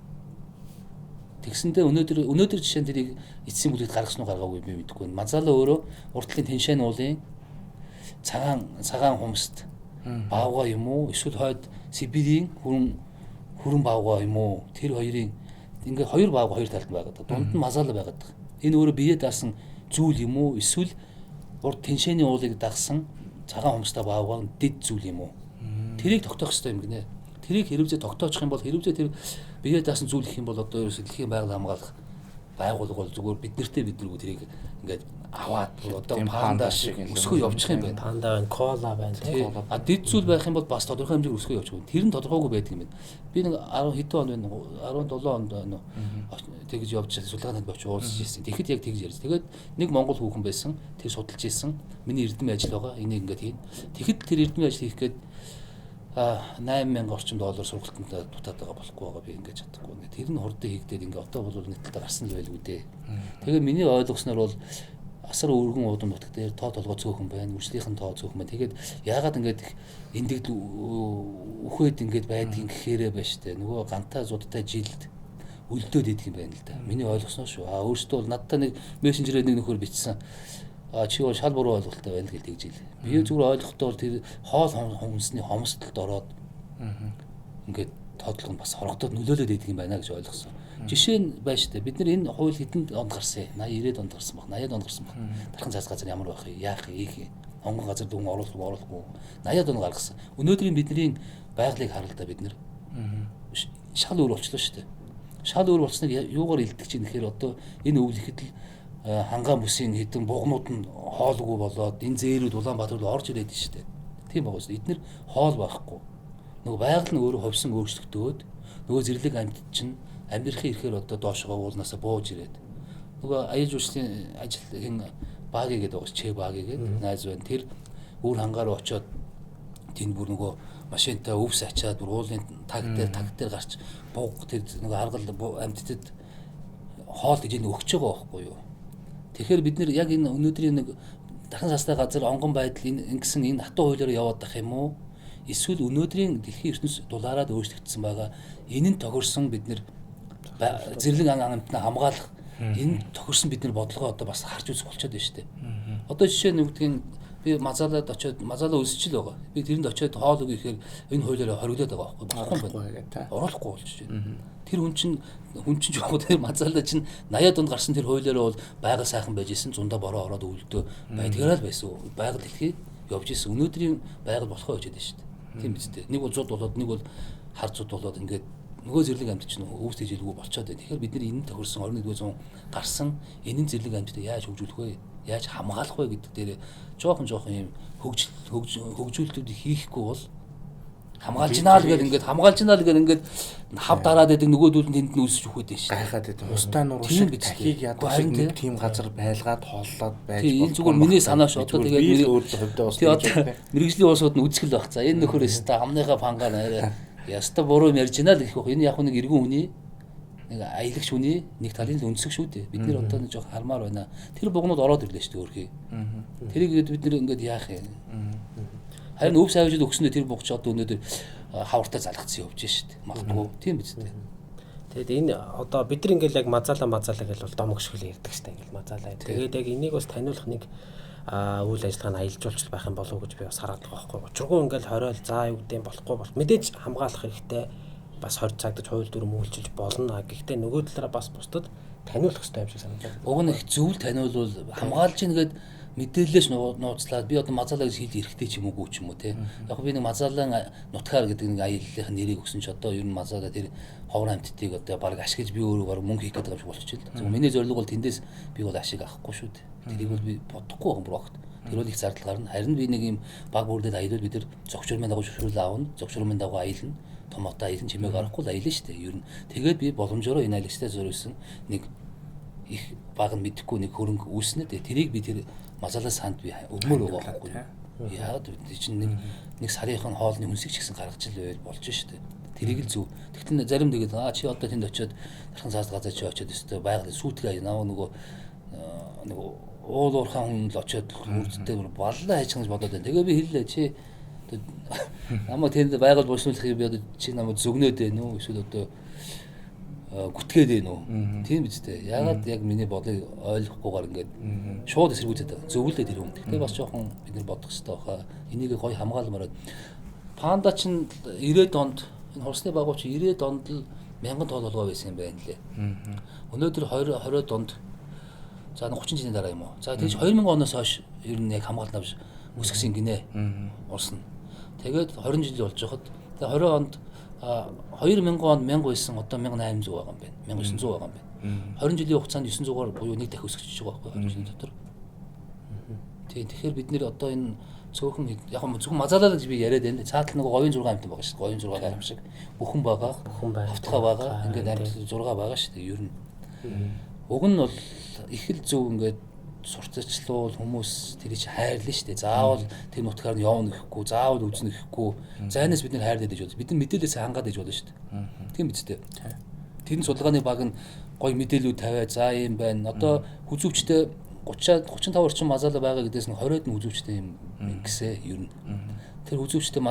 Тэгсэндээ өнөөдөр жишээ нь тэрийг эцсийн бүлэгт гаргасан уу гаргаагүй би мэдэхгүй байна. Мазала өөрөө уртлын Тэншэн уулын цагаан хумст баавга юм уу эсвэл хойд Сибирийн хүрэн баавга юм уу тэр хоёрын ингээ хоёр баавга хоёр талд байгаад дунд нь Мазала байгаад. Энэ өөрөө бие даасан зүйл юм уу эсвэл урд Тэншэний уулыг дагсан цагаан хумстай баавга дэд зүйл юм уу? Тэрийг тогтоох хэрэгтэй юм гинэ. Тэрийг хэрэгжээ тогтоочих юм бол хэрэгжээ тэр бие даасан зүйл гэх юм бол одоо ерөөсөө дэлхийн байгаль хамгаалах байгууллага бол зүгээр бид наргүй тэрийг ингээд аваад одоо панда шиг өсгөө явуучих юм байна. Панда байна, кола байна. Дэд зүйл байх юм бол бас тодорхой хэмжээгээр өсгөө явуучих юм. Тэр нь тодорхойгүй байдаг юм байна. Би нэг 10 хэдэн он байна, 17 онд тэгж явж судалгаанд бовч уулзж ирсэн. Тэгэхэд яг тэгж ярьж. Тэгээд нэг монгол хүүхэн байсан. Тэр судалж ирсэн. Миний эрдэмийн ажил байгаа. Энийг ингээд хийн. Тэгэхэд тэр эрдэмийн ажил хийх гээд 8000 орчим доллар сургалтанд дутаад байгаа болохгүй байгаа би ингэж чадахгүй. Тэр нь хурдан хийгдээд ингээ одоо бол нийтлэлд гарсан л байлгүй дээ. Тэгээ миний ойлгосноор бол асар өргөн уудам нутаг дээр тоо толгой цөөхөн байна, үржлийнхэн тоо цөөхөн байна. Тэгээд яагаад ингээд эндэгдэл үхээд ингээд байдгийг гэхээрээ байна штэ. Нөгөө гантаа зудтай жилд өлдөөд идэх юм байна л да. Миний ойлгосноор шүү. Өөртөө бол надтай нэг мессенжерээр нэг нөхөр бичсэн. Чи бол шал буруу ойлголттой байна гэж тэгж ил. Би зүгээр ойлгохдоо тэр хоол хүнсний хомсдолд ороод ингээд тоотлого нь бас хорогдоод нөлөөлөд идэх юм байна гэж ойлгосон. Жишээ нь байна шүү дээ. Бид нар энэ хууль хэдэнд онд гарсан? 80 90-д онд гарсан баг. 80-д онд гарсан баг. Дархан цаас газар ямар байх вэ? Яах вэ? Онгон газар дүн оруулахгүй. 80-д онд гаргасан. Өнөөдрийн бидний байгалыг харалда бид нар шал өөр болчихлоо шүү дээ. Шал өөр болсныг юугаар илтгэж чинь гэхээр одоо энэ өвлөхэд л хангаан бүсийн хэдэн бугнууд нь хоолгүй болоод энэ зээрүүд Улаанбаатар руу орж ирээд шүү дээ. Тийм байгаа шүү. Эдгээр хоол байхгүй. Нөгөө байгаль нь өөрөө ховсон өөрчлөгдөөд нөгөө зэрлэг амьд чинь амьдрахын ихээр одоо доошгоо уулнасаа бууж ирээд нөгөө аяж үйлчлэлийн ажлын баги гэдэг байгаа ч баги гэдэг найз байна. Тэр үр хангаар очоод тэнд бүр нөгөө машинтай өвс ачаад бүр уулын таг дээр гарч бууг тэр нөгөө аргал амьдтад хоол гэж өгч байгаа байхгүй юу? Тэгэхээр бид нэр яг энэ өнөөдрийн нэг дахин цаастай газар онгон байдал ингэсэн энэ хатуу хуулиараа яваад байх юм уу? Эсвэл өнөөдрийн дэлхийн ертөнц дулаараад өөрчлөгдсөн байгаа энэ нь тохирсон бид нэр зэрлэг амтнаа хамгаалах энэ тохирсон бид нар бодлогоо одоо бас харж үзэх болчиход байна шүү дээ. Одоо жишээ нь үгдгийн би мазалаад очиод мазалаа өсч л байгаа. Би тэрэнд очиод хоол өгөхээр энэ хуулиараа хориглоод байгаа байхгүй. Оруулахгүй болж байна. Тэр хүн чинь жоох тэр мазалаа чинь 80-аад онд гарсан тэр хуулиараа бол байгаль сайхан байж исэн, зундаа бороо ороод өвлдөө байдгаараа л байсан. Байгаль дэлхий явж исэн. Өнөөдрийн байгаль болохоо гэж байна шүү дээ. Тийм биз дээ. Нэг бол зуд болоод нэг бол хар зуд болоод ингээд нөгөө зэрлэг амьд чинь өвс тэжээлгүй болчиход байна. Тэгэхээр бид нар энэ тохирсон 21-р зуун гарсан энэ зэрлэг амьдтай яаж хөгжүүлэх вэ? Яаж хамгаалах вэ гэдэг дээр жоохон юм хөгжүүлэлтүүд хийхгүй бол хамгаалж гинаа л гээд ингээд хав дараад байдаг нөгөөдөл нь тэнд нь үлсэж өгөхөд байна шүү. Гайхаад байдаг. Устай нуур шиг тахийг ядах шиг нэг тийм газар байлгаад хооллоод байж болно. Энэ зүгээр миний санаа ш. Одоо тэгээд мэрэгжлийн улсууд нь үзгэл байх. За энэ нөхөр өстө хамныхаа пангаар арай яста буруу ярьж гинаа л гэх юм. Энэ яг нэг иргэн хүний нэг аялагч хүний нэг талын өнцөг шүү дээ. Бид нэр одоо нэг жоох хармаар байна. Тэр бугнууд ороод ирлээ шүү дээ өөрхий. Тэрийг бид нэр ингээд яах юм. Харин өвс авижид өгснөө тэр бугч одоо өнөөдөр хавартай залгацсан явж шүү дээ. Магадгүй тийм биз дээ. Тэгэд энэ одоо бид нар ингээл яг мазалаа гэж бол домогшгөл ярьдаг шүү дээ. Ингээл мазалаа. Тэгээд яг энийг бас таниулах нэг үйл ажиллагаа нь аялал жуулчлал байх юм болов уу гэж би бас хараад байгаа байхгүй. Учиргүй ингээл хориол заа юу гэдэм болохгүй бол мэдээж хамгаалах хэрэгтэй. Бас 20 цагдаж хууль дүрм үйлчилж болно. Гэхдээ нөгөө талаараа бас бусдад таниулах хэрэгтэй юм шиг санагдав. Уг нь их зөвл таниулвал хамгаалж ийгээд мэдээлэлээс нууцлаад би одоо мазалаа гэж хэлж эрэхтэй ч юм уу ч юм уу те. Яг би нэг мазалаа нутгаар гэдэг нэг аяллахын нэрийг өгсөн ч одоо ер нь мазалаа тэр ховор амттыг одоо баг ашиглаж би өөрөө баг мөнгө хийх гэдэг юм шиг болчихлоо. Зөв миний зорилго бол тэндээс би бол ашиг авахгүй шүү дээ. Тэрийг бол би бодохгүй байгаа брогт. Тэр бол их зардал гарна. Харин би нэг юм баг бүрдээд аялал бид нар зогчрмын дагуу зөвшөөрөл аавна. Зогчрмын дагуу аялна. Томоотой аялан чимээг арахгүй л аялна шүү дээ. Ер нь тэгээд би боломжоор энэ аялагчтай зориулсан нэг их баг нь мэдхгүй нэг хөрөнгө үүснэ дээ. Тэрийг би тэр мазалаа санд би өгмөр байгаа байхгүй. Яагаад бид чинь нэг сарынхан хоолны хүнсийг ч гэсэн гаргаж л байвал болж шүү дээ. Тэрийг л зөв. Тэгтэл зарим тэгээд чи одоо тэнд очиод дархан цаас газар чи очиод өстой байгаль сүйтгэе нөгөө уул уурхаан хүн л очиод үрдтэй баллаа хайчих гэж бодоод байна. Тэгээ би хэллээ чи намайг тэнд байгаль боловсруулахыг би одоо чи намайг зөвгнөөд байна уу эсвэл одоо гүтгээд байна уу? Тийм биз дээ. Ягаад яг миний бодлыг ойлгохгүйгээр ингээд шууд эсэргүүцээд байгаа. Зөвлөд тэр хүн. Гэхдээ бас жоохон бид нар бодох хэрэгтэй баха. Энийг гоё хамгаалмаар. Панда чинь 90-ад онд энэ хорсны багуу чи 90-ад онд л 1000 тоол болгоо байсан юм байна лээ. Өнөөдөр 20-ад онд за 30 жилийн дараа юм уу? За тэгж 2000 оноос хойш ер нь яг хамгаалт авч өсгсөн гинэ. Орсон. Тэгээд 20 жил болж байхад тэгээд 20 онд 2000 онд 1000 байсан одоо 1800 байгаа юм байна. 1900 байгаа юм байна. 20 жилийн хугацаанд 900-аар буюу нэг дахин өсгөж байгаа байхгүй 20 жилийн дотор. Тэгэхээр бид нэр одоо энэ цөөхөн яг зөвхөн мазалаа гэж би яриад байна. Цаатал нэг говийн 6 амт байгаа шүү дээ. Говийн 6 амт шиг бүхэн байгаа. Автгаа байгаа. Ингээд амт 6 байгаа шүү дээ. Ер нь. Уг нь бол их л зөв ингээд сурталчлуул хүмүүс тэрийг хайрлаа шүү дээ. Заавал тэр нутгаар нь явна гэхгүй, заавал үзнэ гэхгүй. Зайнаас бид нэр хайрлаад иж болно. Бид нар мэдээлэлээс хангаад иж болно шүү дээ. Тийм биз дээ. Тэр судалгааны баг нь гоё мэдээлүүд тавиа за юм байна. Одоо хүзүүчтэй 35 орчим мазалаа байгаа гэдээс нь 20-од нь хүзүүчтэй юм гэсээ ер нь. Тэр хүзүүчтэй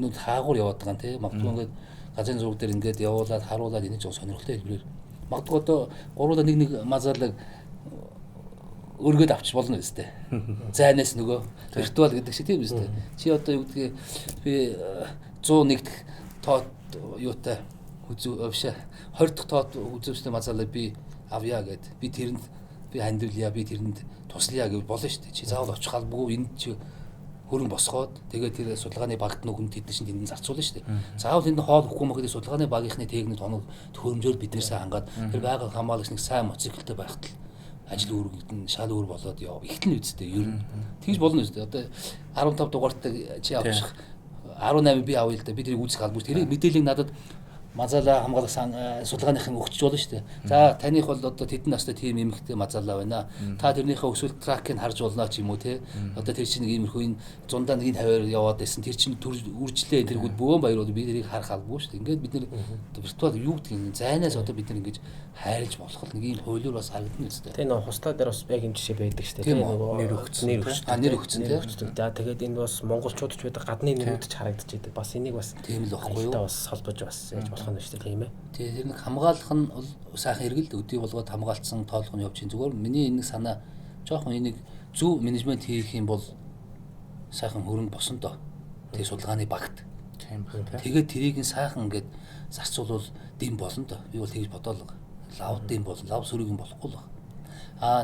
нүд хаагуур яваад байгаа юм те. Магадгүй ингээд газрын зураг дээр ингээд явуулаад харуулаад энийг зөв сонирхолтой хэлбэрээр. Магадгүй одоо гуруула нэг мазалаг өргөд авч болно үстэй. Зайнаас нөгөө виртуал гэдэг шиг тийм үстэй. Чи одоо юу гэдгийг би 101 дэх тоод юутай үзүү авшаа 20 дахь тоод үзүүстэй мазалаа би авъя гэд. Би тэрэнд би хандивлъя, би тэрэнд туслая гэвэл болно шүү дээ. Чи заавал очих албагүй энэ чи хөрөнгө босгоод тэгээд тэр судалгааны багт нүхэн тэдэн чинь тэнд зарцуулна шүү дээ. Заавал тэнд хоол өгөхгүй мөн гэдэг судалгааны багийнхны техник тоног төхөөрөмжөөр биднээсээ хангаад тэр байгаль хамгаалагч нэг сайн мотоциклтэй байхтал ажил үүрэгдэн шал үүр болоод яв. Ихтэн үсттэй ер нь. Тэгж болно үстэй. Одоо 15 дугаартай чи авчих 18 би авъя л да. Би тэрийг үүсгэх албагүй. Тэр мэдээллийг надад мазалаа хамгаалах судалгааныхан өгч болно шүү дээ. За таних бол одоо тэдэн настай тийм эмэгтэй мазалаа байна. Та тэрнийхээ өсвөл тракийг харж болно ч юм уу те. Одоо тэр чинь нэг иймэрхүү энэ зундаа нэг тавиар яваад байсан. Тэр чинь үржлээ тэргүүд бөөн баяр бол би тэрийг харах албагүй шүү дээ. Ингээд бид нэр виртуал юу гэдэг юм зайнаас одоо бид нар ингэж хайрлж болох нэг ийм хуулиур бас харагдана үстэй. Тэгээ нэг хустаа дээр бас яг энэ жишээ байдаг шүү дээ. Нэр өгсөн те. За тэгээд энэ бас монголчууд ч байдаг гадны нэрүүд ч харагдаж байдаг. Бас энийг бас тийм л баггүй юу. Бас холбож бас яаж болох нь шүү дээ тийм ээ. Тэгээ тэр нэг хамгаалах нь бол сайхан хэрэгэл өдий болгоод хамгаалцсан тоолох нь явж чинь зүгээр миний энэ санаа жоохон энийг зөв менежмент хийх юм бол сайхан хөрөнгө босон доо. Тэгээ судалгааны багт. Тийм байна. Тэгээд тэрийг нь сайхан ингээд зарцуулбал дэм болно доо. Би бол тэгж бодоолог. Лав дэм болно. Лав сүрийг нь болохгүй л баг.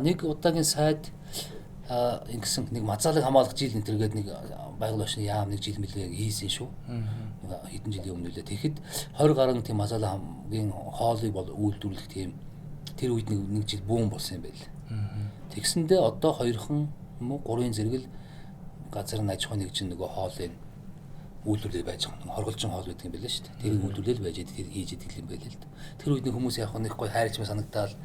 Нэг удаагийн сайд ингэсэн нэг мазаалыг хамгаалах жил энэ төргээд нэг байгаль орчны яам нэг жил мэлээ хийсэн шүү. Хэдэн жилийн өмнө үлээ. Тэгэхэд 20 гаруй тийм мазаалын хоолыг бол үйлдвэрлэх тийм тэр үед нэг жил бүүн болсон юм байл. Тэгсэндээ одоо 2хан юм уу 3 зэрэг л газар нь аж ахуйн нэгжин нөгөө хоолыг үйлдвэрлэж байж байгаа. Хорголжин хоол гэдэг юм байлаа шүү дээ. Тэрийг үйлдвэрлэл байж тэр хийж идэх юм байлаа л да. Тэр үед нэг хүмүүс яг нэг гоё хайрчмаа санагдаал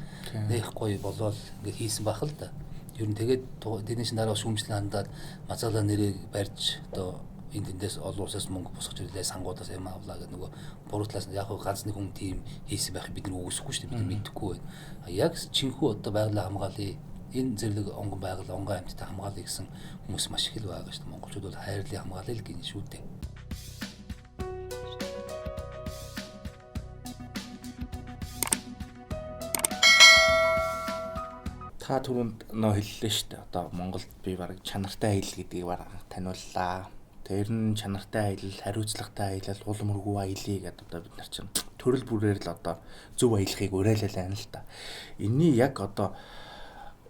нэг гоё болоод ингээд хийсэн байх л да. Ер нь тэгээд тэрний шин дараа шүүмжлэн хандаад мазаалаа нэрийг барьж одоо эндээс олон улсаас мөнгө босгож ирлээ сангуудаас юм авлаа гэдэг нөгөө буруутлаас яг ганц нэг хүн тийм хийсэн байхыг бид нар үгүйсэхгүй шүү дээ. Бид нар мэдэхгүй байна. Яг чинхүү одоо байгалаа хамгаалъя. Энэ зэрлэг онгон байгаль онгон амьтдаа хамгаалъя гэсэн хүмүүс маш их л байгаа шүү дээ. Монголчууд бол хайрлын хамгаалъя л гин шүү дээ. Та түрүүнд нөө хэллээ шүү дээ. Одоо Монголд би баг чанартай аялал гэдгийг баг таниуллаа. Тэр нь чанартай аялал, хариуцлагатай аялал, улам өргүү аяллаа гэдэг одоо бид нар чинь төрөл бүрээр л одоо зөв аялахыг уриалал байна л да. Энийний яг одоо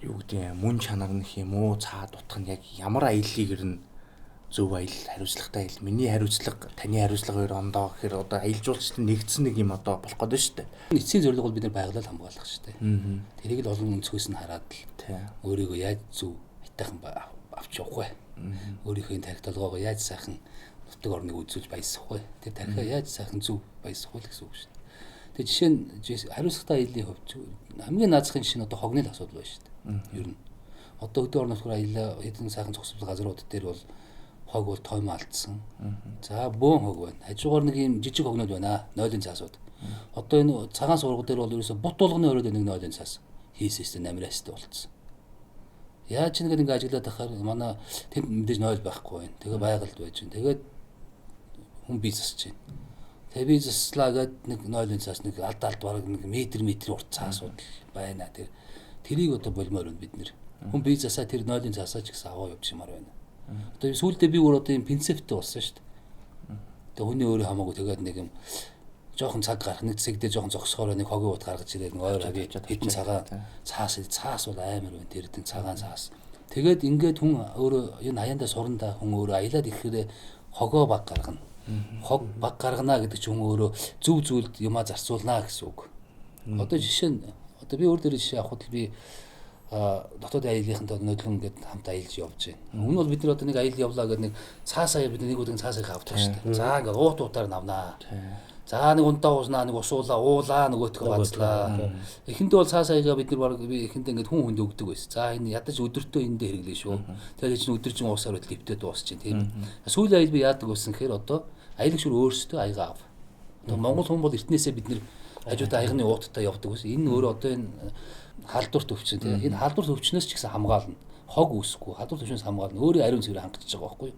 юу гэдэг мөн чанар нь юм уу, цаад утга нь яг ямар аяллыг ирнэ зөв аялал, хариуцлагатай аялал. Миний хариуцлага, таны хариуцлага хоёр ондоо гэхээр одоо аялал жуулчдын нэгдсэн нэг юм одоо болох гэдэг шүү дээ. Эцсийн зорилго бол бид нар байгалаа хамгаалах шүү дээ. Тэрийг л олон өнцгөөс нь хараад л өөрийгөө яаж зөв хайтайхан авч явах вэ? Өөрийнхөө тархиталгоогоо яаж сайхан нутаг орныг үзүүлж баясгах вэ? Тэр тархиа яаж сайхан зөв баясгах вэ гэсэн үг шүү дээ. Тэгээ жишээ нь хариуцлагатай аяллаа хувьд хамгийн наазахын жишээ нь одоо хогны асуудал байна шүү дээ. Ер нь одоо өдөр орнотгоор аяллаа хэдэн сайхан зогсвол газрууд дээр бол хог бол тоймоо алдсан. За бөөн хог байна. Хажуугаар нэг юм жижиг хогнод байна. Нойлын цаасууд. Одоо энэ цагаан сургууль дээр бол ерөөсө бут болгоны өрөөд нэг нойлын цаас хийсэстэй намираастай болцсон. Яаж ч нэг ажиглаад ахаар манай тэнд мэдээж нойл байхгүй байна. Тэгээ байгальд байж байна. Тэгээд хүн бий засч байна. Тэгээ бий заслаа гээд нэг нойлын цаас нэг алд бараг нэг метр урт цаасууд байна. Тэрийг одоо болмоор байна бид нэр. Хүн бий засаа тэр нойлын цаасаа ч гэсэн аваа явуулчихмаар байна. Одоо сүүлдээ би өөр одоо юм пинцептэй болсон шүү дээ. Тэгээ хүний өөрөө хамаагүй тэгээд нэг юм жоохон цаг гарах нэг зэг дээр жоохон зогсохоор нэг хогийн ут гаргаж ирээд нэг ойр хавь хэдэн цагаан цаас бол амар байна. Тэр хэдэн цагаан цаас. Тэгээд ингээд хүн өөрөө энэ хаяандаа сурандаа хүн өөрөө аялаад ирэхээр хогоо баг гаргана. Хог баг гаргана гэдэг чинь хүн өөрөө зөв зүйлд юмаа зарцуулнаа гэсэн үг. Одоо жишээ нь одоо би өөр дээр жишээ авахд би дотоод аяллахынтай нөлөөлөн ингээд хамт аялж явж байна. Өмнө нь бол бид нар одоо нэг аялал явлаа гэдэг нэг цаасаа бид нэг удаа цаасыг авдаг шүү дээ. За ингээд уутаар навнаа. За нэг унтаа ууснаа нэг усуулаа уулаа нөгөөтгөө бацлаа. Эхэндээ бол цаасаагаа бид нар баг эхэндээ ингээд хүн хүнд өгдөг байсан. За энэ ядаж өдөртөө эндээ хэрэглээ шүү. Тэгээд чинь өдөржин уусаар байтал өвтөд дуусч чинь тийм. Сүүлийн аялал би яадаг байсан гэхээр одоо аялагч өөрөөсөө аяга ав. Одоо Монгол хүн бол эртнээсээ бид нар хажуудаа аягны ууттай явдаг байсан. Энэ өөрөө одоо энэ халдварт өвчин тийм. Энэ халдварт өвчнөөс ч гэсэн хамгаална. Хог үүсэхгүй халдварт өвчнөөс хамгаална. Өөрөө ариун цэвэр хангаж байгаа байхгүй юу?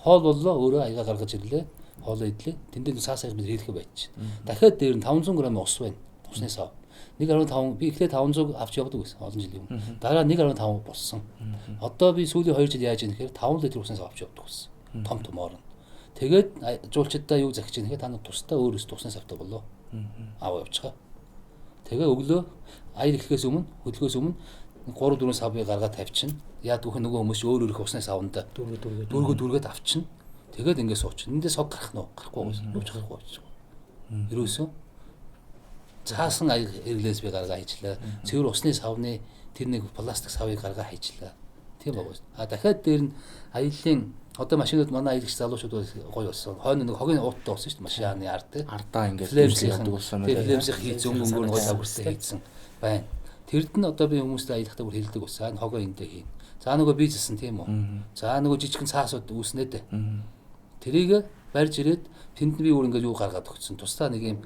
Хоол боллоо өөрөө аяга гаргаж ирлээ. Хоолоо идлээ. Тэндээ цаасаа бид хийлгэх байж чинь. Дахиад дээр нь 500 г ус байна. Усны сав. 1.5 би ихлэ 500 авч явдаг байсан олон жилийн өмнө. Дараа 1.5 болсон. Одоо би сүүлийн 2 жил яаж ийм гэхээр 5 литр усны сав авч явдаг байсан. Том томоор нь. Тэгээд жуулчдаа юу захиж чинь гэхээр та нар тусдаа өөрөөс усны савтай болоо. Ав явчихаа. Тэгээ өглөө аяр эхлэхээс өмнө хөдөлгөөс өмнө 3-4 савыг гаргаад тавьчихна. Яг түүхэн нөгөө хүмүүс өөр их усны савнд дөргөд авчихна. Тэгээд ингээд суучихна. Эндээс сог гарах нь гарахгүй байсан. Юу ч гарахгүй болчихсон. Ерөөсөө цаасан аяр эрлээс би гаргаа хийчлээ. Цэвэр усны савны тэр нэг пластик савыг гаргаа хийчлээ. Тийм баг. Дахиад дээр нь аяллаа одоо машинууд манай аялагч залуучууд гоё болсон. Хойно нэг хогийн ууттай болсон шүү дээ. Машины ард тий. Ардаа ингээд явдаг болсон. Тэр флемсийн хийц өнгөөр гоё тавгартай хийсэн байна. Тэрд нь одоо би хүмүүстэй аялахдаа бүр хэлдэг болсон. Хогоо эндээ хийн. За нөгөө бизнес нь тийм үү. За нөгөө жижигхэн цаасууд үүснэ дээ. Тэрийг барьж ирээд тэнд нь би өөр ингээд юу гаргаад өгсөн. Тусдаа нэг юм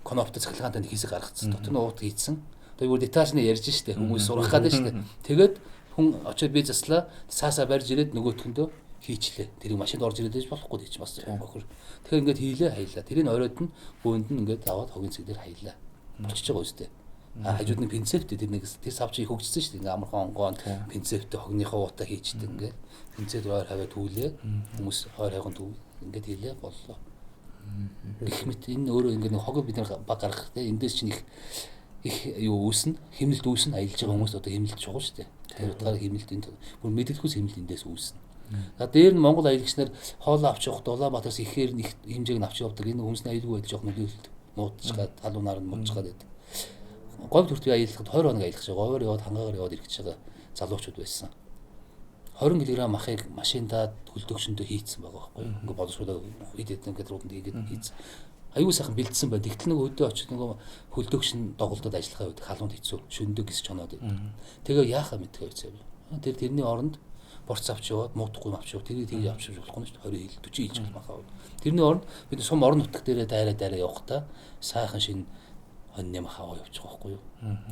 коноптой цахилгаантай нэг хэсэг гаргацсан. Дотор нь уут хийцэн. Одоо бүр детачны ярьж штэ хүмүүс сурах гэдэг штэ. Тэгээд хүн очиод би заслаа цаасаа барьж ирээд нөгөөтгөндөө хийчлээ. Тэрийг машинд орж ирээд болохгүй гэж бас бохор. Тэгэхээр ингээд хийлээ хаялаа. Тэрийг оройд нь бөөнд нь ингээд аваад хогийн цэг дээр хаялаа. Болчихж байгаа үстэй. Хажууд нь пинцеттэй тэр савч хөгжсөн шүү дээ. Ингээ амархан онгоон пинцеттэй хогныхоо утаа хийчихдээ ингээ пинцет ойр хаваа түүлээ. Хүмүүс ойр хаваа түүв. Ингээд хийлээ боллоо. Их мэт энэ өөрөө ингээ хог бид нар баг гаргах те эндээс чинь их юу үүснэ, хэмнэлт үүснэ, аялж байгаа хүмүүс одоо хэмнэлт чухал шүү дээ. Тэр утгаараа хэмнэлтийн бүр мэдээлхүйс хэмнэлт эндээс үүснэ. За дээр нь Монгол аялагч нар хоолоо авч явахдаа Улаанбаатараас ихээр их хэмжээг нь авч явдаг. Энэ хүмүүсний аюулгүй байдал жоох нөлөөлөлт муудчихад талуунаар нь муудчихад байдаг. Говь төртөө аялахад 20 хоног аялах шиг говьор яваад хангаагаар яваад ирэх гэж байгаа залуучууд байсан. 20 кг махыг машиндаа хөлдөгчөндөө хийцсэн байгаа байхгүй юу. Ингээ боловсруулаад хэд хэдэн километрууд хийгээд хийцсэн. Аюул сайхан бэлдсэн бай. Тэгтэл нэг өдөө очиж нэг хөлдөгчн доголдод ажиллахаа үед халуунд хэцүү. Шөнөдөө гисч чоноод байд. Тэгээ яахаа мэдхээ байцаа. Тэр тэрний оронд борц авч яваад муудахгүй авч яваад тэрийг тгий авч явах болохгүй шүү дээ. 20 хил 40 хилж махаа. Тэрний оронд бид сум орон нутг дээрээ дайраа явахдаа сайхан шинэ хоньны махаа явуучих байхгүй юу.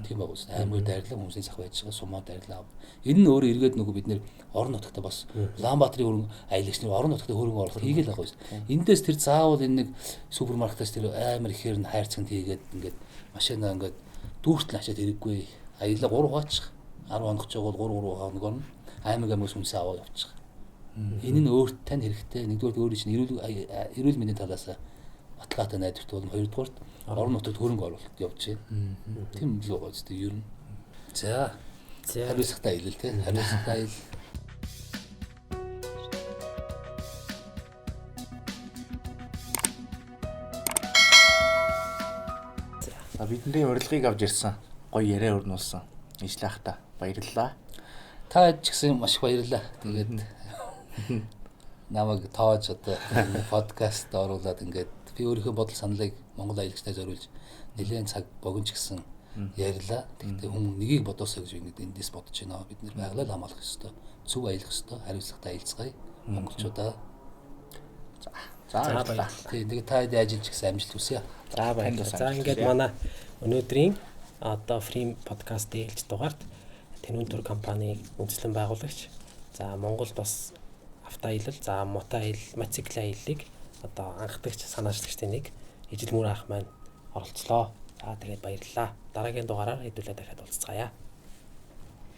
Тийм баг үс. Аймаг дайрлаа хүмүүсийн сах байж байгаа сумаа дайрлаа. Энэ нь өөрөө эргээд нөгөө бид нэр орон нутгад бас Улаанбаатарын аялагч нар орон нутгад хөрөнгө оруулалт хийгээл байгаа юм. Эндээс тэр заавал энэ нэг супермаркетаас тэр амар ихээр нь хайрцагт хийгээд ингээд машинаа ингээд дүүртэл ачаад хэрэггүй. Аялла 3 хаачих. 10 хоног ч явал 3 хоног орно. Аймаг хүмүүсээ аваад явчих. Энэ нь өөрт тань хэрэгтэй. Нэгдүгээр өөрөө чинь эрүүл мэндийн талаас баталгаатай найдварт бол хоёрдугаарт орон нутагт хөрөнгө оруулалт явж байна. Тийм л байгаа зү ер нь. За. Хариуцлагатай аялал тий. Хариуцлагатай аялал. За бидний урилгыг авч ирсэн. Гоё яриа өрнүүлсэн. Ижлэх та баярлалаа. Та ч гэсэн маш их баярлалаа. Тэгээд намайг тоож одоо подкаст оруулаад ингээд би өөрийнхөө бодол саналыг Монгол аялагчтай зориулж нэлээд цаг богино ч гэсэн ярьлаа. Тэгтээ хүн нэгийг бодосоо гэж ингээд эндээс бодож байна. Бид нэр байгалаа л хамгаалах ёстой. Зөв аялах ёстой. Хариуцлагатай аялцгаая. Монголчуудаа. За баярлалаа. Тэгээд та хэд ажиллаж гэсэн амжилт хүсье. За баярлалаа. За ингээд манай өнөөдрийн одоо Free podcast-ийн ээлж дугаард Тэнүүн төр компани үндэслэн байгуулагч. За Монголд бас автоаялал, за мотоаялал, мотоцикл аяллыг одоо анхдагч санаачлагчдын нэг Ижил Мөр ах маань оролцлоо. За тэгээд баярлалаа. Дараагийн дугаараар хэдүүлээ дахиад уулзцаая.